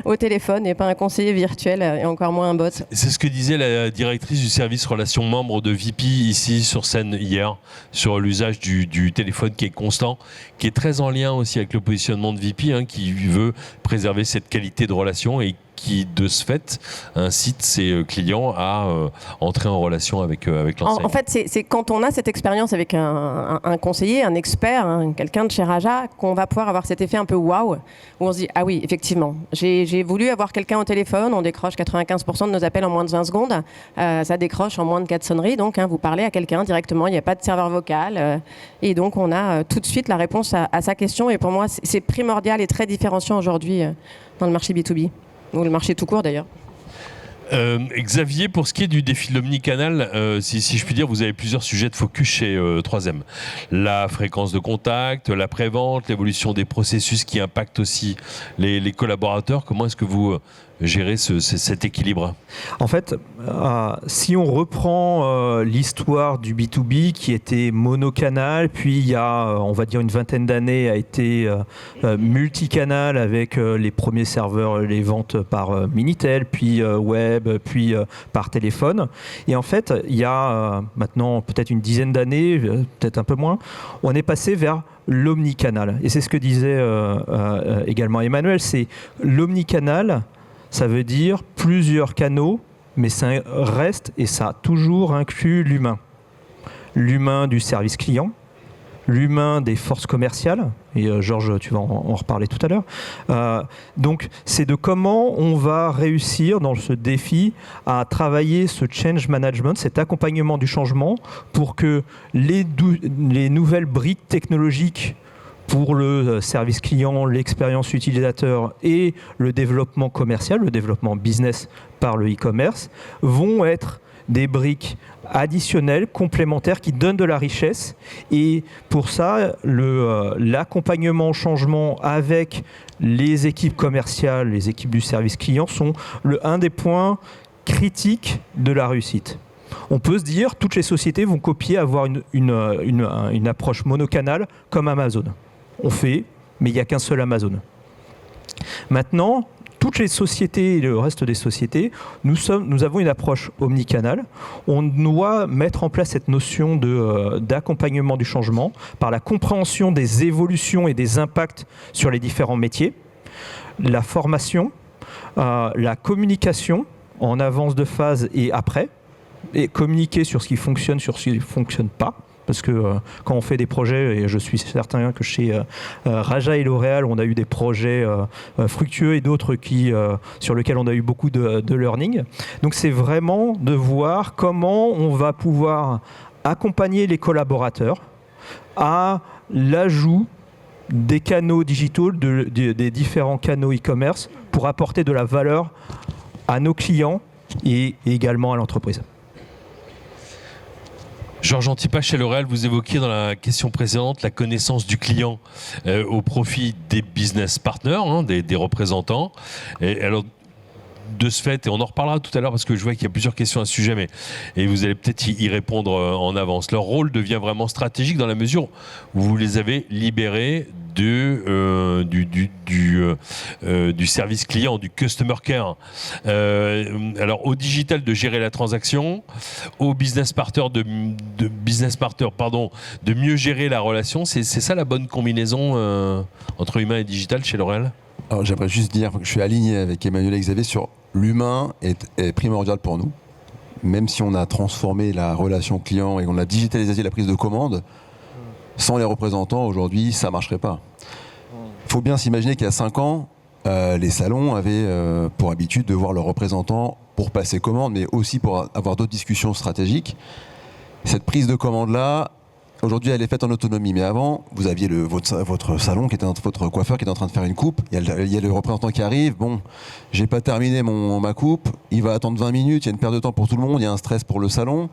au téléphone et pas un conseiller virtuel et encore moins un bot. C'est ce que disait la directrice du service relations membres de VP ici sur scène hier, sur l'usage du téléphone qui est constant, qui est très en lien aussi avec le positionnement de VP, hein, qui veut préserver cette qualité de relation et qui, de ce fait, incite ses clients à entrer en relation avec l'enseigne. En fait, c'est quand on a cette expérience avec un conseiller, un expert, hein, quelqu'un de chez Raja, qu'on va pouvoir avoir cet effet un peu waouh, où on se dit, ah oui, effectivement, j'ai voulu avoir quelqu'un au téléphone, on décroche 95% de nos appels en moins de 20 secondes, ça décroche en moins de 4 sonneries, donc vous parlez à quelqu'un directement, il n'y a pas de serveur vocal, et donc on a tout de suite la réponse à sa question, et pour moi, c'est primordial et très différenciant aujourd'hui dans le marché B2B. Ou le marché tout court d'ailleurs. Xavier, pour ce qui est du défi de l'omnicanal, si je puis dire, vous avez plusieurs sujets de focus chez 3M. La fréquence de contact, la prévente, l'évolution des processus qui impactent aussi les collaborateurs. Comment est-ce que vous gérez cet équilibre ? En fait, si on reprend l'histoire du B2B qui était monocanal, puis il y a, on va dire, une vingtaine d'années, a été multicanal avec les premiers serveurs, les ventes par Minitel, puis web, puis par téléphone. Et en fait, il y a maintenant peut-être une dizaine d'années, peut-être un peu moins, on est passé vers l'omnicanal. Et c'est ce que disait également Emmanuel, c'est l'omnicanal. Ça veut dire plusieurs canaux, mais ça reste et ça a toujours inclus l'humain. L'humain du service client, l'humain des forces commerciales, et Georges, tu vas en reparler tout à l'heure. Donc, c'est de comment on va réussir dans ce défi à travailler ce change management, cet accompagnement du changement, pour que les nouvelles briques technologiques pour le service client, l'expérience utilisateur et le développement commercial, le développement business par le e-commerce, vont être des briques additionnelles, complémentaires, qui donnent de la richesse. Et pour ça, l'accompagnement au changement avec les équipes commerciales, les équipes du service client sont un des points critiques de la réussite. On peut se dire, toutes les sociétés vont copier, avoir une approche monocanale comme Amazon. On fait, mais il n'y a qu'un seul Amazon. Maintenant, toutes les sociétés et le reste des sociétés, nous avons une approche omnicanale. On doit mettre en place cette notion d'accompagnement du changement par la compréhension des évolutions et des impacts sur les différents métiers, la formation, la communication en avance de phase et après, et communiquer sur ce qui fonctionne, sur ce qui ne fonctionne pas. Parce que quand on fait des projets, et je suis certain que chez Raja et L'Oréal, on a eu des projets fructueux et d'autres sur lesquels on a eu beaucoup de learning. Donc c'est vraiment de voir comment on va pouvoir accompagner les collaborateurs à l'ajout des canaux digitaux, des différents canaux e-commerce pour apporter de la valeur à nos clients et également à l'entreprise. Georges Antipas, chez L'Oréal, vous évoquiez dans la question précédente la connaissance du client au profit des business partners, hein, des représentants. Et alors, de ce fait, et on en reparlera tout à l'heure parce que je vois qu'il y a plusieurs questions à ce sujet, et vous allez peut-être y répondre en avance. Leur rôle devient vraiment stratégique dans la mesure où vous les avez libérés du service client, du customer care. Alors au digital de gérer la transaction, au business partner de mieux gérer la relation. C'est ça la bonne combinaison entre humain et digital chez L'Oréal ? Alors j'aimerais juste dire que je suis aligné avec Emmanuel et Xavier sur l'humain est primordial pour nous. Même si on a transformé la relation client et on a digitalisé la prise de commande, sans les représentants aujourd'hui ça ne marcherait pas. Il faut bien s'imaginer qu'il y a 5 ans, les salons avaient pour habitude de voir leurs représentants pour passer commande, mais aussi pour avoir d'autres discussions stratégiques. Cette prise de commande-là, aujourd'hui, elle est faite en autonomie. Mais avant, vous aviez votre salon, votre coiffeur qui était en train de faire une coupe. Il y a le représentant qui arrive. Bon, j'ai pas terminé ma coupe. Il va attendre 20 minutes. Il y a une perte de temps pour tout le monde. Il y a un stress pour le salon.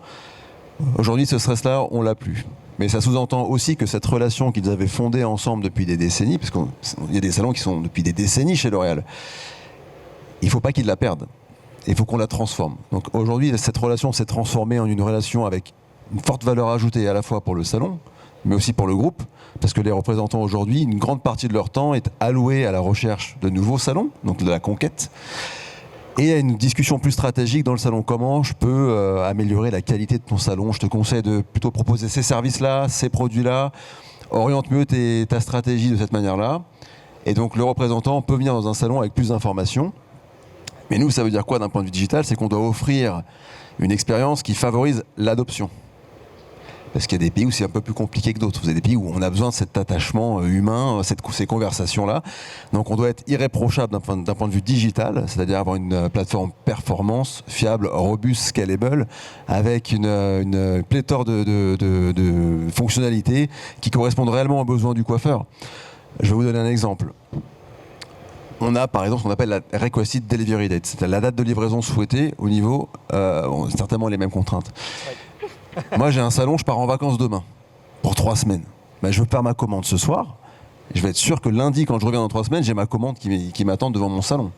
Aujourd'hui, ce stress-là, on l'a plus. Mais ça sous-entend aussi que cette relation qu'ils avaient fondée ensemble depuis des décennies, parce qu'il y a des salons qui sont depuis des décennies chez L'Oréal, il ne faut pas qu'ils la perdent. Il faut qu'on la transforme. Donc aujourd'hui, cette relation s'est transformée en une relation avec une forte valeur ajoutée à la fois pour le salon, mais aussi pour le groupe, parce que les représentants aujourd'hui, une grande partie de leur temps est allouée à la recherche de nouveaux salons, donc de la conquête, et à une discussion plus stratégique dans le salon. Comment je peux améliorer la qualité de ton salon? Je te conseille de plutôt proposer ces services-là, ces produits-là, oriente mieux ta stratégie de cette manière-là. Et donc le représentant peut venir dans un salon avec plus d'informations. Mais nous, ça veut dire quoi d'un point de vue digital? C'est qu'on doit offrir une expérience qui favorise l'adoption. Parce qu'il y a des pays où c'est un peu plus compliqué que d'autres. Vous avez des pays où on a besoin de cet attachement humain, ces conversations-là. Donc on doit être irréprochable d'un point de vue digital, c'est-à-dire avoir une plateforme performance, fiable, robuste, scalable, avec une pléthore de fonctionnalités qui correspondent réellement aux besoins du coiffeur. Je vais vous donner un exemple. On a par exemple ce qu'on appelle la Requested Delivery Date, c'est-à-dire la date de livraison souhaitée au niveau, certainement les mêmes contraintes. Moi j'ai un salon, je pars en vacances demain, pour 3 semaines. Ben, je veux faire ma commande ce soir, je vais être sûr que lundi quand je reviens dans 3 semaines, j'ai ma commande qui m'attend devant mon salon.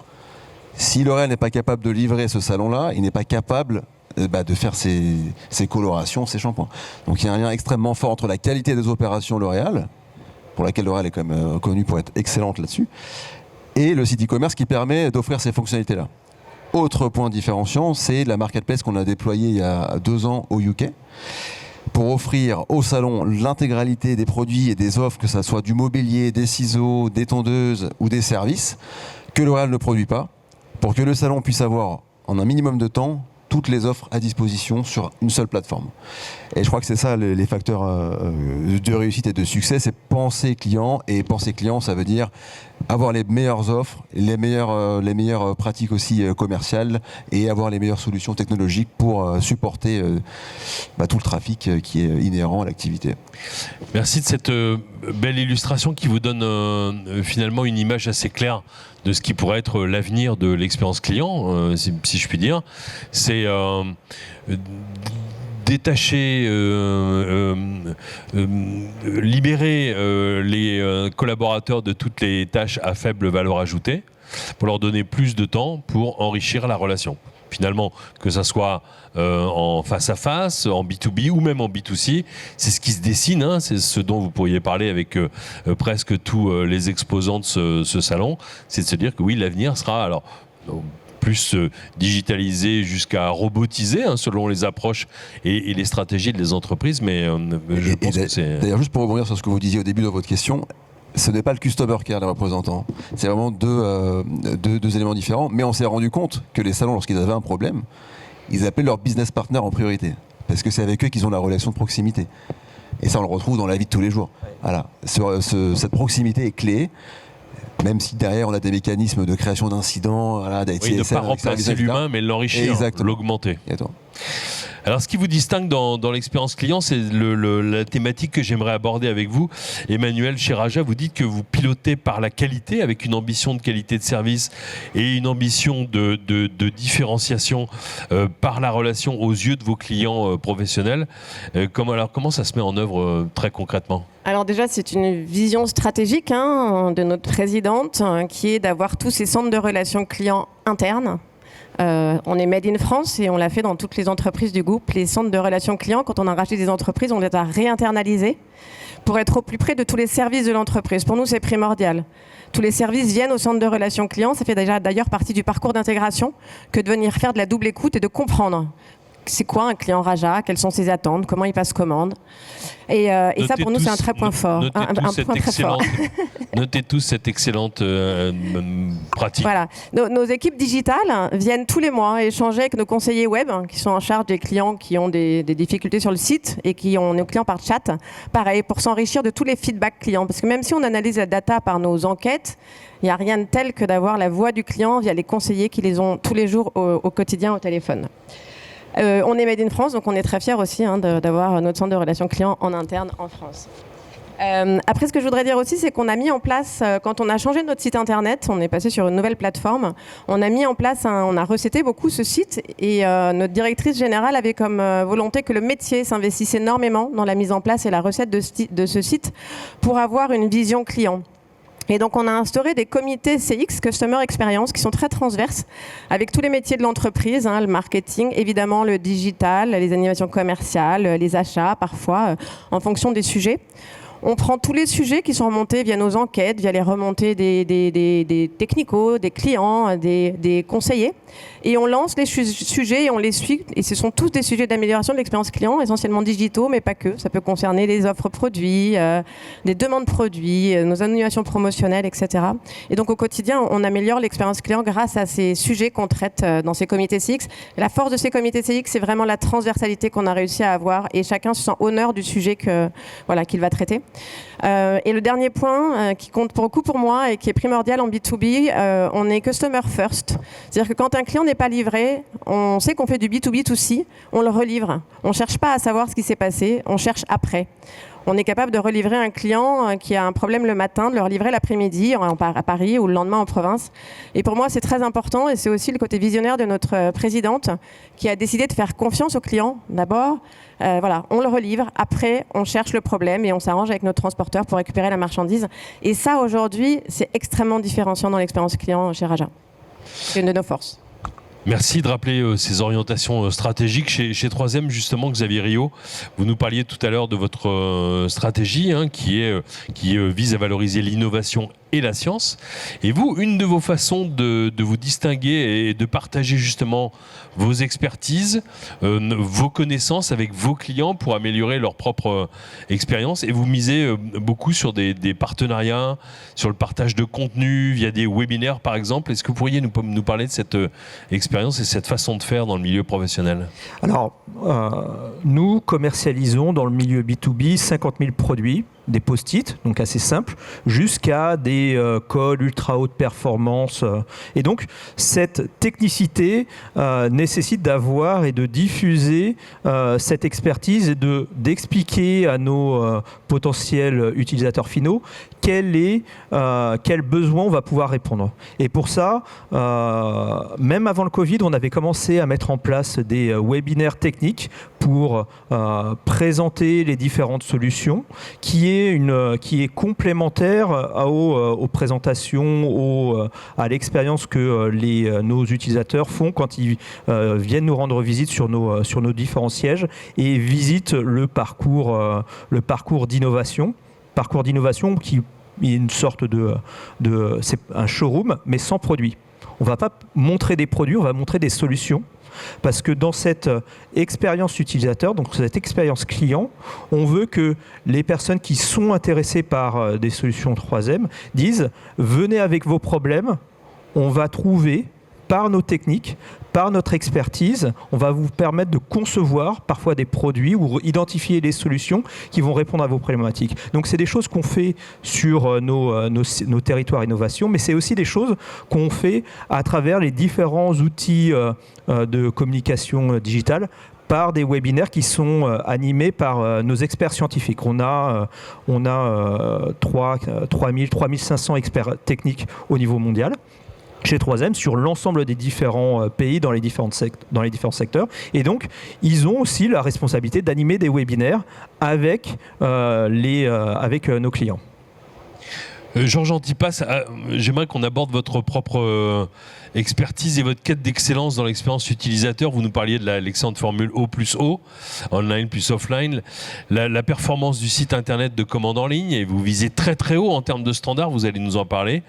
Si L'Oréal n'est pas capable de livrer ce salon-là, il n'est pas capable de faire ses colorations, ses shampoings. Donc il y a un lien extrêmement fort entre la qualité des opérations L'Oréal, pour laquelle L'Oréal est quand même connue pour être excellente là-dessus, et le site e-commerce qui permet d'offrir ces fonctionnalités-là. Autre point différenciant, c'est la marketplace qu'on a déployée il y a 2 ans au UK pour offrir au salon l'intégralité des produits et des offres, que ce soit du mobilier, des ciseaux, des tondeuses ou des services que L'Oréal ne produit pas, pour que le salon puisse avoir en un minimum de temps toutes les offres à disposition sur une seule plateforme. Et je crois que c'est ça les facteurs de réussite et de succès, c'est penser client. Et penser client, ça veut dire avoir les meilleures offres, les meilleures pratiques aussi commerciales et avoir les meilleures solutions technologiques pour supporter tout le trafic qui est inhérent à l'activité. Merci de cette belle illustration qui vous donne finalement une image assez claire de ce qui pourrait être l'avenir de l'expérience client, si je puis dire. C'est détacher, libérer les collaborateurs de toutes les tâches à faible valeur ajoutée pour leur donner plus de temps pour enrichir la relation. Finalement, que ça soit en face à face, en B2B ou même en B2C, c'est ce qui se dessine, hein, c'est ce dont vous pourriez parler avec presque tous les exposants de ce salon, c'est de se dire que oui, l'avenir sera alors plus digitalisé jusqu'à robotisé, hein, selon les approches et les stratégies des entreprises, mais je pense que c'est... D'ailleurs, juste pour rebondir sur ce que vous disiez au début de votre question, ce n'est pas le customer care, les représentants. C'est vraiment deux éléments différents. Mais on s'est rendu compte que les salons, lorsqu'ils avaient un problème, ils appelaient leur business partner en priorité. Parce que c'est avec eux qu'ils ont la relation de proximité. Et ça, on le retrouve dans la vie de tous les jours. Voilà. Cette proximité est clé. Même si derrière, on a des mécanismes de création d'incidents, voilà, oui, de ne pas remplacer l'humain, mais l'enrichir, l'augmenter. Alors, ce qui vous distingue dans l'expérience client, c'est la thématique que j'aimerais aborder avec vous. Emmanuel, chez Raja, vous dites que vous pilotez par la qualité, avec une ambition de qualité de service et une ambition de différenciation par la relation aux yeux de vos clients professionnels. Comment ça se met en œuvre très concrètement ? Alors déjà, c'est une vision stratégique de notre présidente qui est d'avoir tous ces centres de relations clients internes. On est Made in France et on l'a fait dans toutes les entreprises du groupe. Les centres de relations clients, quand on a racheté des entreprises, on les a réinternalisés pour être au plus près de tous les services de l'entreprise. Pour nous, c'est primordial. Tous les services viennent au centre de relations clients. Ça fait d'ailleurs partie du parcours d'intégration que de venir faire de la double écoute et de comprendre c'est quoi un client Raja, quelles sont ses attentes, comment il passe commande. Et ça, pour nous, c'est un très point fort. Notez tous cette excellente pratique. Voilà. Nos équipes digitales viennent tous les mois échanger avec nos conseillers web qui sont en charge des clients qui ont des difficultés sur le site et qui ont nos clients par chat. Pareil, pour s'enrichir de tous les feedbacks clients. Parce que même si on analyse la data par nos enquêtes, il n'y a rien de tel que d'avoir la voix du client via les conseillers qui les ont tous les jours au quotidien au téléphone. On est Made in France, donc on est très fiers aussi d'avoir notre centre de relations clients en interne en France. Après, ce que je voudrais dire aussi, c'est qu'on a mis en place, quand on a changé notre site internet, on est passé sur une nouvelle plateforme, on a mis en place, on a recetté beaucoup ce site et notre directrice générale avait comme volonté que le métier s'investisse énormément dans la mise en place et la recette de ce site pour avoir une vision client. Et donc, on a instauré des comités CX, Customer Experience, qui sont très transverses, avec tous les métiers de l'entreprise, le marketing, évidemment le digital, les animations commerciales, les achats, parfois, en fonction des sujets. On prend tous les sujets qui sont remontés via nos enquêtes, via les remontées des technicos, des clients, des conseillers. Et on lance les sujets et on les suit. Et ce sont tous des sujets d'amélioration de l'expérience client, essentiellement digitaux, mais pas que. Ça peut concerner les offres produits, des demandes produits, nos animations promotionnelles, etc. Et donc au quotidien, on améliore l'expérience client grâce à ces sujets qu'on traite dans ces comités CX. Et la force de ces comités CX, c'est vraiment la transversalité qu'on a réussi à avoir. Et chacun se sent honneur du sujet qu'il va traiter. Et le dernier point qui compte beaucoup pour moi et qui est primordial en B2B, on est customer first. C'est-à-dire que quand un client n'est pas livré, on sait qu'on fait du B2B2C, on le relivre. On ne cherche pas à savoir ce qui s'est passé, on cherche après. On est capable de relivrer un client qui a un problème le matin, de le relivrer l'après-midi à Paris ou le lendemain en province. Et pour moi, c'est très important et c'est aussi le côté visionnaire de notre présidente qui a décidé de faire confiance au client d'abord. Voilà, on le relivre, après on cherche le problème et on s'arrange avec notre transporteur pour récupérer la marchandise. Et ça, aujourd'hui, c'est extrêmement différenciant dans l'expérience client chez Raja. C'est une de nos forces. Merci de rappeler ces orientations stratégiques. Chez 3M, justement, Xavier Rio, vous nous parliez tout à l'heure de votre stratégie qui vise à valoriser l'innovation et la science. Et vous, une de vos façons de vous distinguer et de partager justement vos expertises, vos connaissances avec vos clients pour améliorer leur propre expérience. Et vous misez beaucoup sur des partenariats, sur le partage de contenu via des webinaires par exemple. Est-ce que vous pourriez nous parler de cette expérience et cette façon de faire dans le milieu professionnel ? Alors, nous commercialisons dans le milieu B2B 50 000 produits, des post-it, donc assez simples, jusqu'à des codes ultra haute performance. Et donc, cette technicité nécessite d'avoir et de diffuser cette expertise et d'expliquer à nos potentiels utilisateurs finaux quel besoin on va pouvoir répondre. Et pour ça, même avant le Covid, on avait commencé à mettre en place des webinaires techniques pour présenter les différentes solutions, qui est complémentaire aux présentations, à l'expérience que nos utilisateurs font quand ils viennent nous rendre visite sur nos différents sièges et visitent le parcours d'innovation. Parcours d'innovation qui est une sorte c'est un showroom, mais sans produit. On ne va pas montrer des produits, on va montrer des solutions. Parce que dans cette expérience utilisateur, donc cette expérience client, on veut que les personnes qui sont intéressées par des solutions 3M disent « Venez avec vos problèmes, on va trouver par nos techniques, par notre expertise, on va vous permettre de concevoir parfois des produits ou identifier les solutions qui vont répondre à vos problématiques. » Donc c'est des choses qu'on fait sur nos territoires innovation, mais c'est aussi des choses qu'on fait à travers les différents outils de communication digitale, par des webinaires qui sont animés par nos experts scientifiques. On a 3500 experts techniques au niveau mondial chez 3M sur l'ensemble des différents pays dans les différents secteurs. Et donc, ils ont aussi la responsabilité d'animer des webinaires avec nos clients. Georges Antipas, j'aimerais qu'on aborde votre propre expertise et votre quête d'excellence dans l'expérience utilisateur. Vous nous parliez de l'excellente formule O+O, online plus offline, la performance du site internet de commande en ligne, et vous visez très très haut en termes de standards, vous allez nous en parler.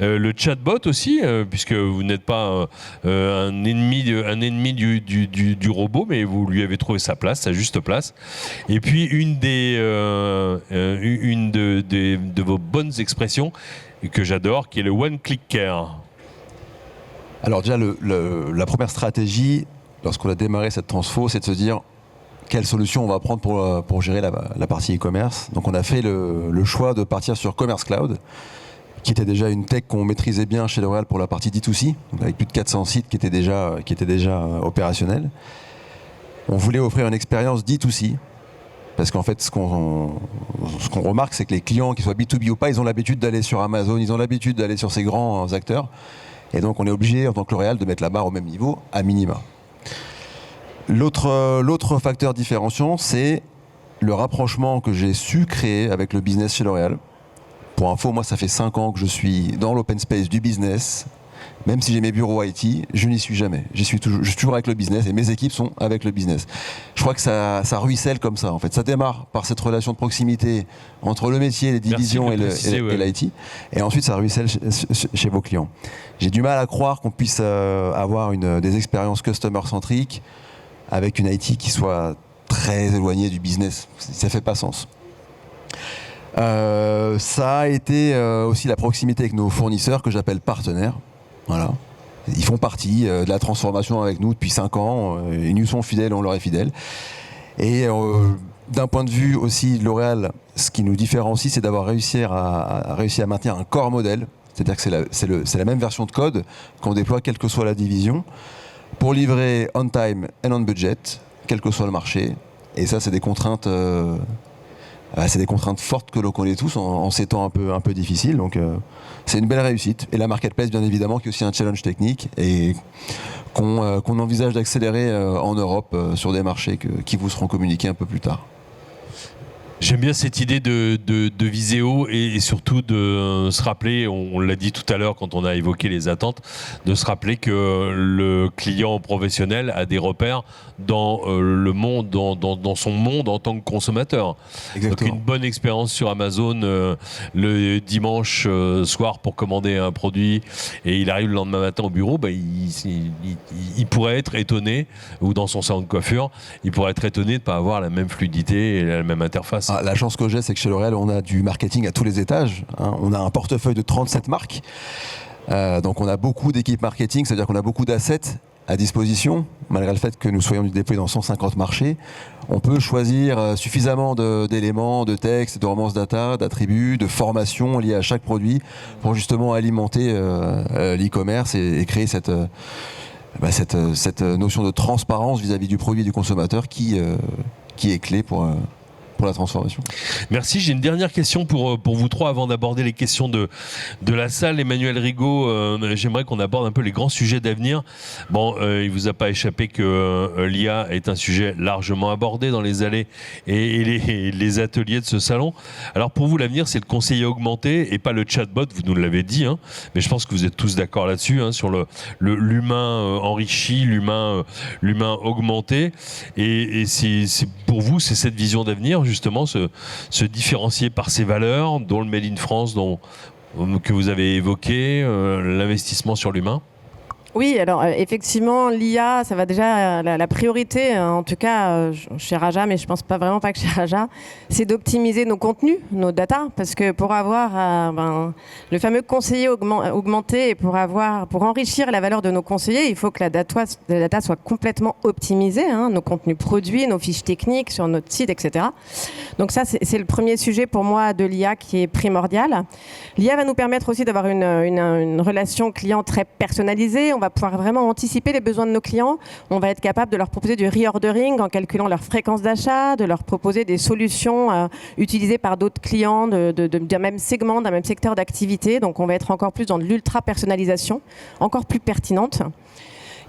Le chatbot aussi, puisque vous n'êtes pas un ennemi du robot, mais vous lui avez trouvé sa place, sa juste place. Et puis une de vos bonnes expressions que j'adore, qui est le One Click Care. Alors déjà, la première stratégie, lorsqu'on a démarré cette transfo, c'est de se dire quelle solution on va prendre pour gérer la partie e-commerce. Donc on a fait le choix de partir sur Commerce Cloud, qui était déjà une tech qu'on maîtrisait bien chez L'Oréal pour la partie D2C, donc avec plus de 400 sites qui étaient déjà opérationnels. On voulait offrir une expérience D2C Parce qu'en fait, ce qu'on remarque, c'est que les clients, qu'ils soient B2B ou pas, ils ont l'habitude d'aller sur Amazon, ils ont l'habitude d'aller sur ces grands acteurs. Et donc, on est obligé, en tant que L'Oréal, de mettre la barre au même niveau, à minima. L'autre facteur différenciant, c'est le rapprochement que j'ai su créer avec le business chez L'Oréal. Pour info, moi, ça fait 5 ans que je suis dans l'open space du business. Même si j'ai mes bureaux IT, je n'y suis jamais. Je suis toujours avec le business et mes équipes sont avec le business. Je crois que ça ruisselle comme ça, en fait. Ça démarre par cette relation de proximité entre le métier, les divisions et l'IT. Et ensuite, ça ruisselle chez vos clients. J'ai du mal à croire qu'on puisse avoir des expériences customer-centriques avec une IT qui soit très éloignée du business. Ça ne fait pas sens. Ça a été aussi la proximité avec nos fournisseurs que j'appelle partenaires. Voilà. Ils font partie de la transformation avec nous depuis 5 ans. Ils nous sont fidèles, on leur est fidèles. Et d'un point de vue aussi de L'Oréal, ce qui nous différencie, c'est d'avoir réussi à maintenir un corps modèle. C'est-à-dire que c'est la même version de code qu'on déploie quelle que soit la division pour livrer on time and on budget, quel que soit le marché. Et ça, c'est des contraintes... c'est des contraintes fortes que l'on connaît tous en ces temps un peu difficiles. Donc c'est une belle réussite. Et la marketplace, bien évidemment, qui est aussi un challenge technique et qu'on envisage d'accélérer en Europe sur des marchés qui vous seront communiqués un peu plus tard. J'aime bien cette idée de viséo et surtout de se rappeler, on l'a dit tout à l'heure quand on a évoqué les attentes, de se rappeler que le client professionnel a des repères dans le monde, dans son monde en tant que consommateur. Exactement. Donc une bonne expérience sur Amazon le dimanche soir pour commander un produit et il arrive le lendemain matin au bureau, il pourrait être étonné, ou dans son salon de coiffure, il pourrait être étonné de ne pas avoir la même fluidité et la même interface. La chance que j'ai, c'est que chez L'Oréal, on a du marketing à tous les étages. On a un portefeuille de 37 marques. Donc on a beaucoup d'équipes marketing, c'est-à-dire qu'on a beaucoup d'assets à disposition. Malgré le fait que nous soyons déployés dans 150 marchés, on peut choisir suffisamment d'éléments, de textes, de romances data, d'attributs, de formations liées à chaque produit pour justement alimenter l'e-commerce et créer cette notion de transparence vis-à-vis du produit et du consommateur qui est clé pour la transformation. Merci. J'ai une dernière question pour vous trois avant d'aborder les questions de la salle. Emmanuel Rigaud, j'aimerais qu'on aborde un peu les grands sujets d'avenir. Bon, il vous a pas échappé que l'IA est un sujet largement abordé dans les allées et les ateliers de ce salon. Alors pour vous, l'avenir, c'est le conseiller augmenté et pas le chatbot, vous nous l'avez dit, hein, mais je pense que vous êtes tous d'accord là-dessus, hein, sur l'humain enrichi, l'humain augmenté. Et c'est pour vous, c'est cette vision d'avenir, justement, se différencier par ses valeurs, dont le Made in France que vous avez évoqué, l'investissement sur l'humain? Oui, alors effectivement, l'IA, ça va déjà, la priorité, en tout cas chez Raja, mais je pense vraiment pas que chez Raja, c'est d'optimiser nos contenus, nos data, parce que pour avoir le fameux conseiller augmenté et pour enrichir la valeur de nos conseillers, il faut que la data soit complètement optimisée, hein, nos contenus produits, nos fiches techniques sur notre site, etc. Donc ça, c'est le premier sujet pour moi de l'IA qui est primordial. L'IA va nous permettre aussi d'avoir une relation client très personnalisée. On va pouvoir vraiment anticiper les besoins de nos clients. On va être capable de leur proposer du reordering en calculant leur fréquence d'achat, de leur proposer des solutions utilisées par d'autres clients d'un même segment, d'un même secteur d'activité. Donc on va être encore plus dans de l'ultra-personnalisation, encore plus pertinente.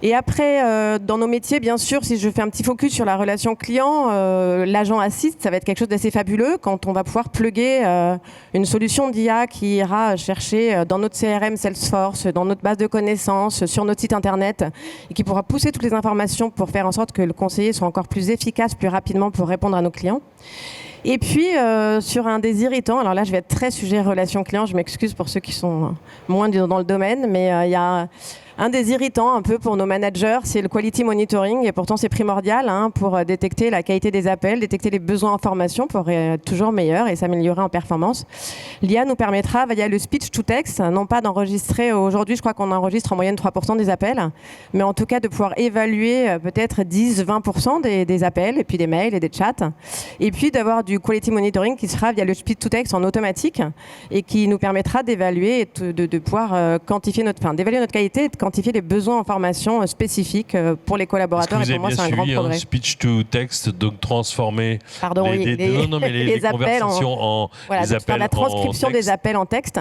Et après, dans nos métiers, bien sûr, si je fais un petit focus sur la relation client, l'agent assist, ça va être quelque chose d'assez fabuleux quand on va pouvoir plugger une solution d'IA qui ira chercher dans notre CRM Salesforce, dans notre base de connaissances, sur notre site internet, et qui pourra pousser toutes les informations pour faire en sorte que le conseiller soit encore plus efficace, plus rapidement pour répondre à nos clients. Et puis, sur un des irritants, alors là, je vais être très sujet relation client, je m'excuse pour ceux qui sont moins dans le domaine, mais il y a un des irritants un peu pour nos managers, c'est le quality monitoring, et pourtant c'est primordial pour détecter la qualité des appels, détecter les besoins en formation pour être toujours meilleur et s'améliorer en performance. L'IA nous permettra, via le speech to text, non pas d'enregistrer, aujourd'hui je crois qu'on enregistre en moyenne 3% des appels, mais en tout cas de pouvoir évaluer peut-être 10-20% des appels, et puis des mails et des chats, et puis d'avoir du quality monitoring qui sera via le speech to text en automatique, et qui nous permettra d'évaluer et de pouvoir d'évaluer notre qualité et de quantifier les besoins en formation spécifiques pour les collaborateurs. Est-ce que et pour vous moi, avez c'est bien un grand suivi progrès. speech to text, donc transformer les conversations en voilà, les appels la transcription en texte. des appels en texte,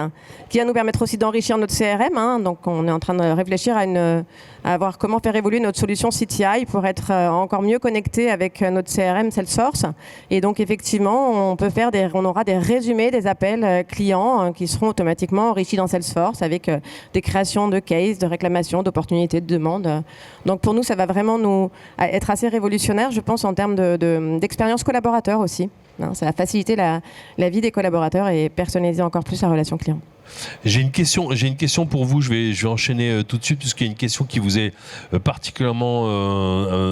qui va nous permettre aussi d'enrichir notre CRM. Donc, on est en train de réfléchir à voir comment faire évoluer notre solution CTI pour être encore mieux connecté avec notre CRM Salesforce. Et donc, effectivement, on aura des résumés des appels clients qui seront automatiquement enrichis dans Salesforce avec des créations de cases, de réclamations, d'opportunités, de demandes. Donc, pour nous, ça va vraiment être assez révolutionnaire, je pense, en termes d'expérience collaborateur aussi. Ça va faciliter la vie des collaborateurs et personnaliser encore plus la relation client. J'ai une question pour vous. Je vais enchaîner tout de suite puisqu'il y a une question qui vous est particulièrement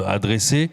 adressée.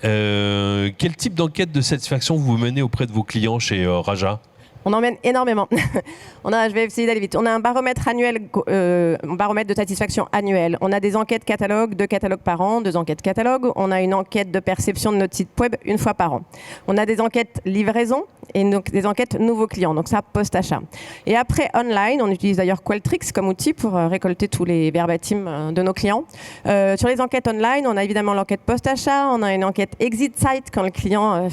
Quel type d'enquête de satisfaction vous menez auprès de vos clients chez Raja ? On en mène énormément. Je vais essayer d'aller vite. On a un baromètre annuel, un baromètre de satisfaction annuel. On a des enquêtes catalogues, 2 catalogues par an, 2 enquêtes catalogues. On a une enquête de perception de notre site web 1 fois par an. On a des enquêtes livraison et donc des enquêtes nouveaux clients. Donc ça, post-achat. Et après, online, on utilise d'ailleurs Qualtrics comme outil pour récolter tous les verbatims de nos clients. Sur les enquêtes online, on a évidemment l'enquête post-achat. On a une enquête exit site quand le client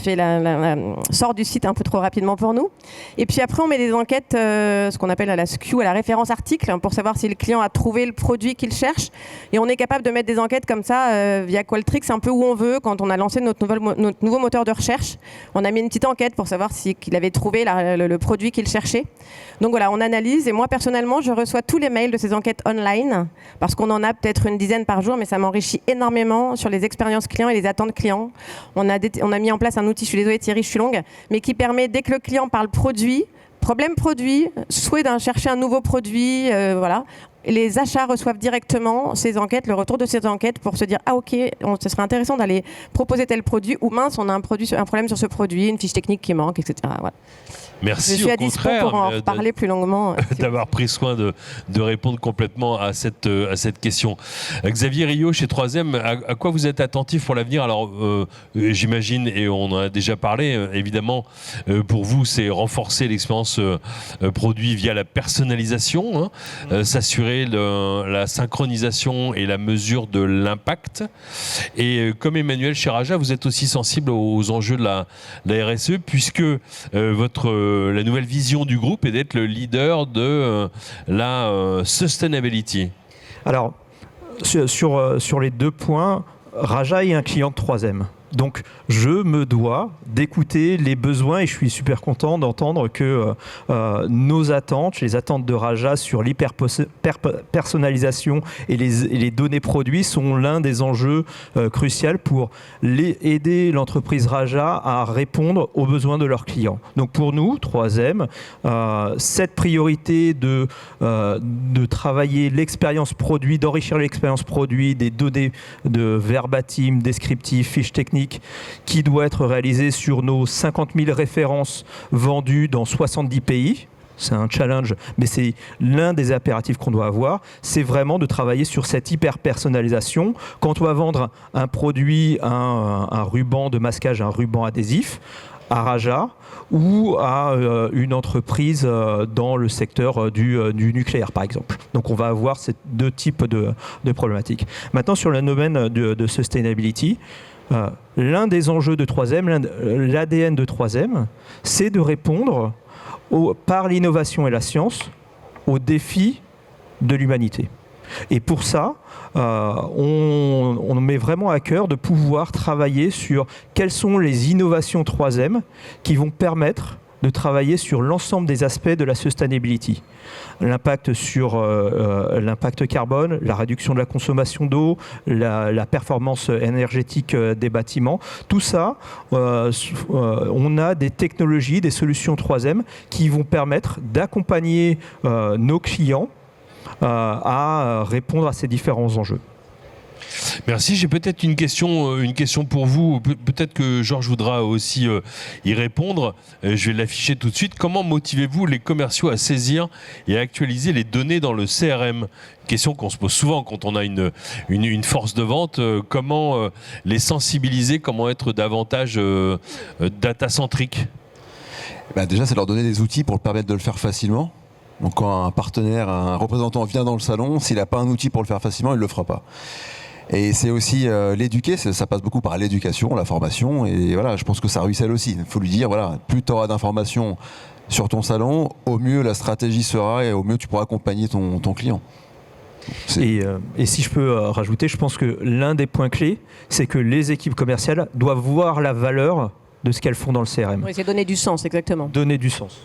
sort du site un peu trop rapidement pour nous. Et puis après, on met des enquêtes, ce qu'on appelle à la SKU, à la référence article, pour savoir si le client a trouvé le produit qu'il cherche. Et on est capable de mettre des enquêtes comme ça via Qualtrics, un peu où on veut. Quand on a lancé notre nouveau moteur de recherche, on a mis une petite enquête pour savoir qu'il avait trouvé le produit qu'il cherchait. Donc voilà, on analyse. Et moi, personnellement, je reçois tous les mails de ces enquêtes online, parce qu'on en a peut-être une dizaine par jour, mais ça m'enrichit énormément sur les expériences clients et les attentes clients. On a mis en place un outil, je suis désolée Thierry, je suis longue, mais qui permet, dès que le client parle produit, problème produit, souhait de chercher un nouveau produit, voilà. Les achats reçoivent directement ces enquêtes, le retour de ces enquêtes pour se dire « Ah ok, ce serait intéressant d'aller proposer tel produit » ou « Mince, on a un problème sur ce produit, une fiche technique qui manque, etc. » Voilà. Merci, je suis au à dispo contraire, pour en reparler plus longuement. D'avoir pris soin de répondre complètement à cette question. Xavier Rio, chez 3M, à quoi vous êtes attentif pour l'avenir ? Alors, j'imagine, et on en a déjà parlé, évidemment, pour vous, c'est renforcer l'expérience produit via la personnalisation, s'assurer la synchronisation et la mesure de l'impact. Et comme Emmanuel chez Raja, vous êtes aussi sensible aux enjeux de la RSE, puisque la nouvelle vision du groupe est d'être le leader de la sustainability. Alors, sur les 2 points, Raja est un client de 3M. Donc, je me dois d'écouter les besoins et je suis super content d'entendre que nos attentes, les attentes de Raja sur l'hyper-personnalisation et les données produits sont l'un des enjeux cruciaux pour aider l'entreprise Raja à répondre aux besoins de leurs clients. Donc, pour nous, 3M, cette priorité de travailler l'expérience produit, d'enrichir l'expérience produit, des données de verbatim, descriptifs, fiches techniques, qui doit être réalisé sur nos 50 000 références vendues dans 70 pays. C'est un challenge, mais c'est l'un des impératifs qu'on doit avoir. C'est vraiment de travailler sur cette hyper-personnalisation. Quand on va vendre un produit, un ruban de masquage, un ruban adhésif, à Raja ou à une entreprise dans le secteur du nucléaire, par exemple. Donc on va avoir ces 2 types de problématiques. Maintenant, sur le domaine de sustainability, l'un des enjeux de 3M, l'ADN de 3M, c'est de répondre par l'innovation et la science aux défis de l'humanité. Et pour ça, on met vraiment à cœur de pouvoir travailler sur quelles sont les innovations 3M qui vont permettre de travailler sur l'ensemble des aspects de la sustainability. L'impact sur l'impact carbone, la réduction de la consommation d'eau, la performance énergétique des bâtiments. Tout ça, on a des technologies, des solutions 3M qui vont permettre d'accompagner nos clients à répondre à ces différents enjeux. Merci. J'ai peut-être une question pour vous. Peut-être que Georges voudra aussi y répondre. Je vais l'afficher tout de suite. Comment motivez-vous les commerciaux à saisir et à actualiser les données dans le CRM ? Question qu'on se pose souvent quand on a une force de vente. Comment les sensibiliser ? Comment être davantage data-centrique ? Déjà, c'est leur donner des outils pour leur permettre de le faire facilement. Donc quand un partenaire, un représentant vient dans le salon, s'il n'a pas un outil pour le faire facilement, il ne le fera pas. Et c'est aussi l'éduquer, ça passe beaucoup par l'éducation, la formation, et voilà, je pense que ça ruisselle aussi. Il faut lui dire, voilà, plus tu auras d'informations sur ton salon, au mieux la stratégie sera et au mieux tu pourras accompagner ton client. Et si je peux rajouter, je pense que l'un des points clés, c'est que les équipes commerciales doivent voir la valeur de ce qu'elles font dans le CRM. Oui, c'est donner du sens, exactement. Donner du sens.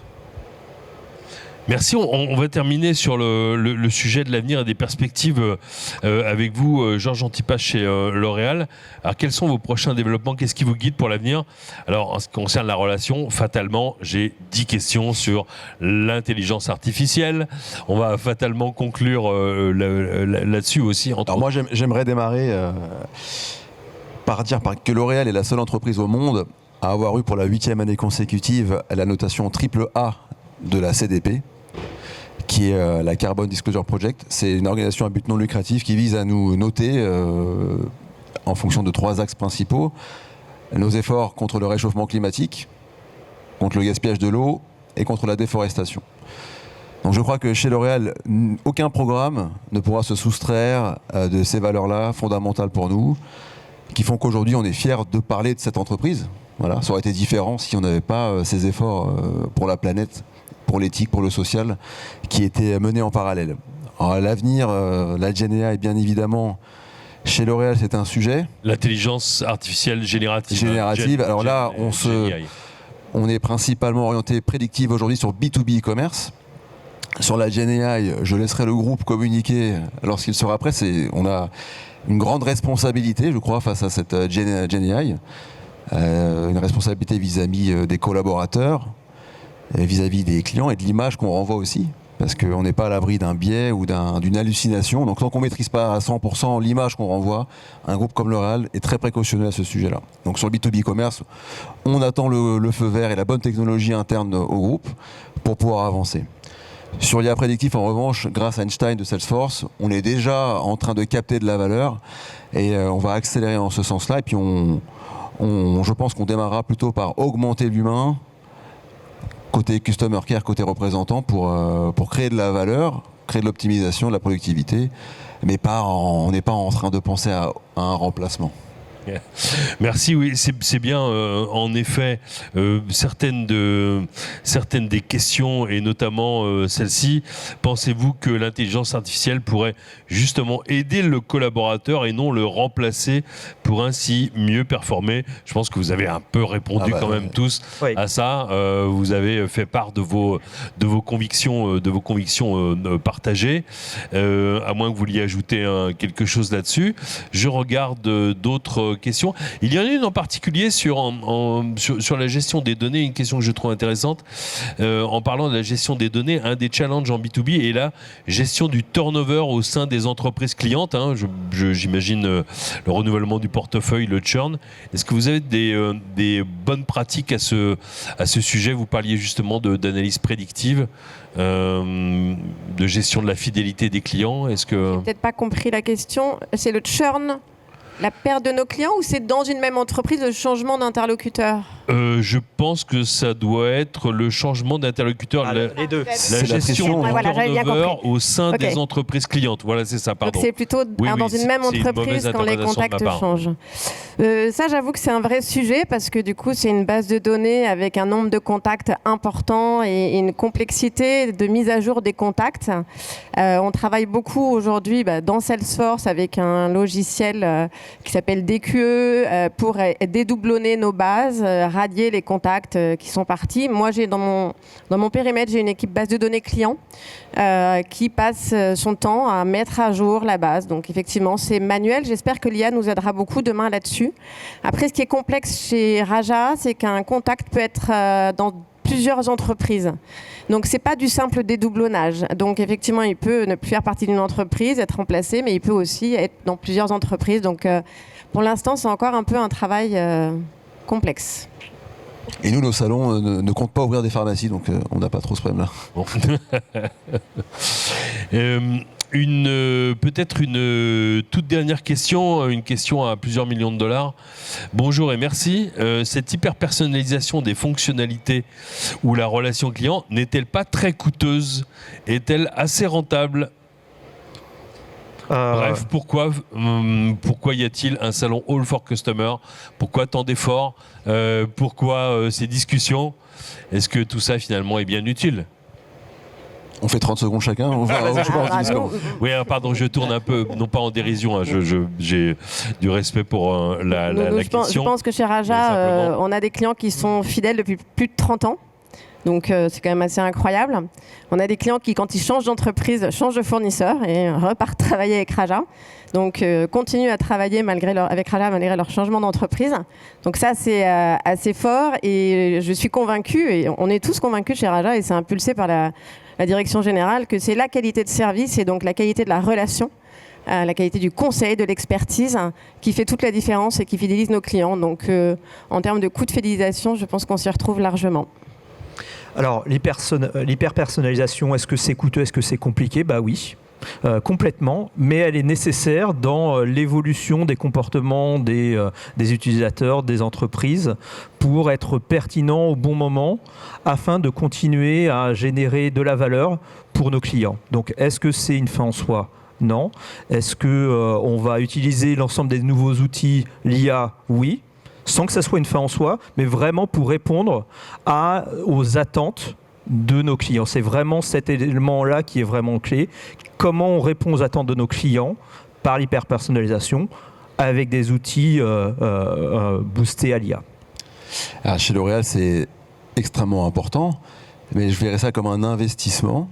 Merci. On va terminer sur le sujet de l'avenir et des perspectives avec vous, Georges Antipas chez L'Oréal. Alors, quels sont vos prochains développements? Qu'est-ce qui vous guide pour l'avenir? Alors, en ce qui concerne la relation, fatalement, j'ai 10 questions sur l'intelligence artificielle. On va fatalement conclure là-dessus aussi. Alors moi, j'aimerais démarrer par dire que L'Oréal est la seule entreprise au monde à avoir eu pour la 8e année consécutive la notation AAA de la CDP, qui est la Carbon Disclosure Project. C'est une organisation à but non lucratif qui vise à nous noter en fonction de 3 axes principaux: nos efforts contre le réchauffement climatique, contre le gaspillage de l'eau et contre la déforestation. Donc je crois que chez L'Oréal, aucun programme ne pourra se soustraire de ces valeurs-là fondamentales pour nous, qui font qu'aujourd'hui on est fiers de parler de cette entreprise. Voilà, ça aurait été différent si on n'avait pas ces efforts pour la planète, pour l'éthique, pour le social, qui étaient menés en parallèle. Alors, à l'avenir, la GenAI, bien évidemment, chez L'Oréal, c'est un sujet. L'intelligence artificielle générative. Générative. Alors là, GenAI. on est principalement orienté prédictive aujourd'hui sur B2B e-commerce. Sur la GenAI, je laisserai le groupe communiquer lorsqu'il sera prêt. On a une grande responsabilité, je crois, face à cette GenAI. Une responsabilité vis-à-vis des collaborateurs, vis-à-vis des clients et de l'image qu'on renvoie aussi, parce qu'on n'est pas à l'abri d'un biais ou d'une hallucination. Donc tant qu'on ne maîtrise pas à 100% l'image qu'on renvoie, un groupe comme L'Oréal est très précautionneux à ce sujet-là. Donc sur le B2B commerce, on attend le feu vert et la bonne technologie interne au groupe pour pouvoir avancer. Sur l'IA prédictif, en revanche, grâce à Einstein de Salesforce, on est déjà en train de capter de la valeur et on va accélérer en ce sens-là. Et puis je pense qu'on démarrera plutôt par augmenter l'humain, côté customer care, côté représentant, pour créer de la valeur, créer de l'optimisation, de la productivité, mais on n'est pas en train de penser à un remplacement. Merci, oui, c'est bien. En effet, certaines des questions, et notamment celle-ci, pensez-vous que l'intelligence artificielle pourrait justement aider le collaborateur et non le remplacer pour ainsi mieux performer? Je pense que vous avez un peu répondu quand même tous à ça. Vous avez fait part de vos convictions, partagées. À moins que vous vouliez ajouter quelque chose là-dessus. Je regarde d'autres questions. Il y en a une en particulier sur la gestion des données, une question que je trouve intéressante. En parlant de la gestion des données, un des challenges en B2B est la gestion du turnover au sein des entreprises clientes. J'imagine le renouvellement du portefeuille, le churn. Est-ce que vous avez des bonnes pratiques à ce sujet? Vous parliez justement d'analyse prédictive, de gestion de la fidélité des clients. Est-ce que... J'ai peut-être pas compris la question. C'est le churn, la perte de nos clients, ou c'est dans une même entreprise le changement d'interlocuteur? Je pense que ça doit être le changement d'interlocuteur, les deux. La gestion du turnover au sein des entreprises clientes. Voilà, c'est ça, pardon. Donc c'est plutôt dans une même entreprise quand les contacts changent. Ça, j'avoue que c'est un vrai sujet parce que du coup, c'est une base de données avec un nombre de contacts important et une complexité de mise à jour des contacts. On travaille beaucoup aujourd'hui dans Salesforce avec un logiciel qui s'appelle DQE pour dédoublonner nos bases, radier les contacts qui sont partis. Moi, j'ai dans mon périmètre, j'ai une équipe base de données client qui passe son temps à mettre à jour la base. Donc effectivement, c'est manuel. J'espère que l'IA nous aidera beaucoup demain là-dessus. Après, ce qui est complexe chez Raja, c'est qu'un contact peut être dans plusieurs entreprises. Donc, c'est pas du simple dédoublonnage. Donc, effectivement, il peut ne plus faire partie d'une entreprise, être remplacé, mais il peut aussi être dans plusieurs entreprises. Donc, pour l'instant, c'est encore un peu un travail complexe. Et nous, nos salons ne comptent pas ouvrir des pharmacies, donc on n'a pas trop ce problème-là. Bon. Peut-être une toute dernière question, une question à plusieurs millions de dollars. Bonjour et merci. Cette hyper-personnalisation des fonctionnalités ou la relation client n'est-elle pas très coûteuse? Est-elle assez rentable? Bref, pourquoi y a-t-il un salon All for Customer? Pourquoi tant d'efforts? Pourquoi ces discussions? Est-ce que tout ça finalement est bien utile? On fait 30 secondes chacun. Oui, pardon, je tourne un peu, non pas en dérision, j'ai du respect pour la question. Je pense que chez Raja, on a des clients qui sont fidèles depuis plus de 30 ans. Donc c'est quand même assez incroyable. On a des clients qui, quand ils changent d'entreprise, changent de fournisseur et repartent travailler avec Raja. Donc continuent à travailler avec Raja malgré leur changement d'entreprise. Donc ça, c'est assez fort et je suis convaincue, et on est tous convaincus chez Raja, et c'est impulsé par la direction générale, que c'est la qualité de service et donc la qualité de la relation, la qualité du conseil, de l'expertise qui fait toute la différence et qui fidélise nos clients. Donc en termes de coût de fidélisation, je pense qu'on s'y retrouve largement. Alors, l'hyper-personnalisation, est-ce que c'est coûteux, est-ce que c'est compliqué? Bah oui, complètement, mais elle est nécessaire dans l'évolution des comportements des utilisateurs, des entreprises, pour être pertinent au bon moment, afin de continuer à générer de la valeur pour nos clients. Donc, est-ce que c'est une fin en soi? Non. Est-ce qu'on va utiliser l'ensemble des nouveaux outils, l'IA? Oui. Sans que ça soit une fin en soi, mais vraiment pour répondre aux attentes de nos clients. C'est vraiment cet élément-là qui est vraiment clé. Comment on répond aux attentes de nos clients par l'hyper-personnalisation avec des outils boostés à l'IA. Chez L'Oréal, c'est extrêmement important, mais je verrais ça comme un investissement.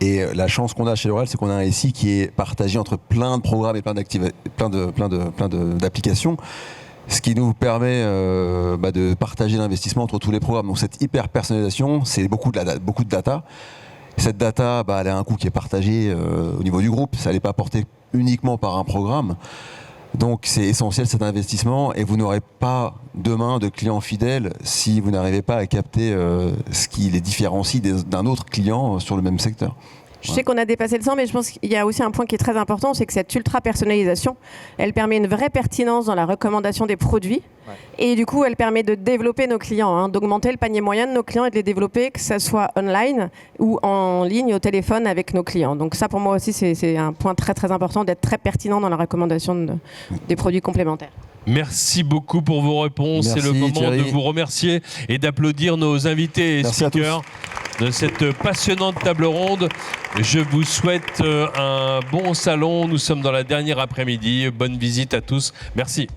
Et la chance qu'on a chez L'Oréal, c'est qu'on a un SI qui est partagé entre plein de programmes et plein d'applications. Ce qui nous permet de partager l'investissement entre tous les programmes. Donc cette hyper-personnalisation, c'est beaucoup de data. Cette data, elle a un coût qui est partagé au niveau du groupe. Ça n'est pas porté uniquement par un programme. Donc c'est essentiel cet investissement, et vous n'aurez pas demain de clients fidèles si vous n'arrivez pas à capter ce qui les différencie d'un autre client sur le même secteur. Je sais qu'on a dépassé le temps, mais je pense qu'il y a aussi un point qui est très important, c'est que cette ultra-personnalisation, elle permet une vraie pertinence dans la recommandation des produits. Ouais. Et du coup, elle permet de développer nos clients, d'augmenter le panier moyen de nos clients et de les développer, que ça soit online ou en ligne, au téléphone avec nos clients. Donc ça, pour moi aussi, c'est un point très très important, d'être très pertinent dans la recommandation des produits complémentaires. Merci beaucoup pour vos réponses. C'est le moment Thierry de vous remercier et d'applaudir nos invités et speakers de cette passionnante table ronde. Je vous souhaite un bon salon. Nous sommes dans la dernière après-midi. Bonne visite à tous. Merci.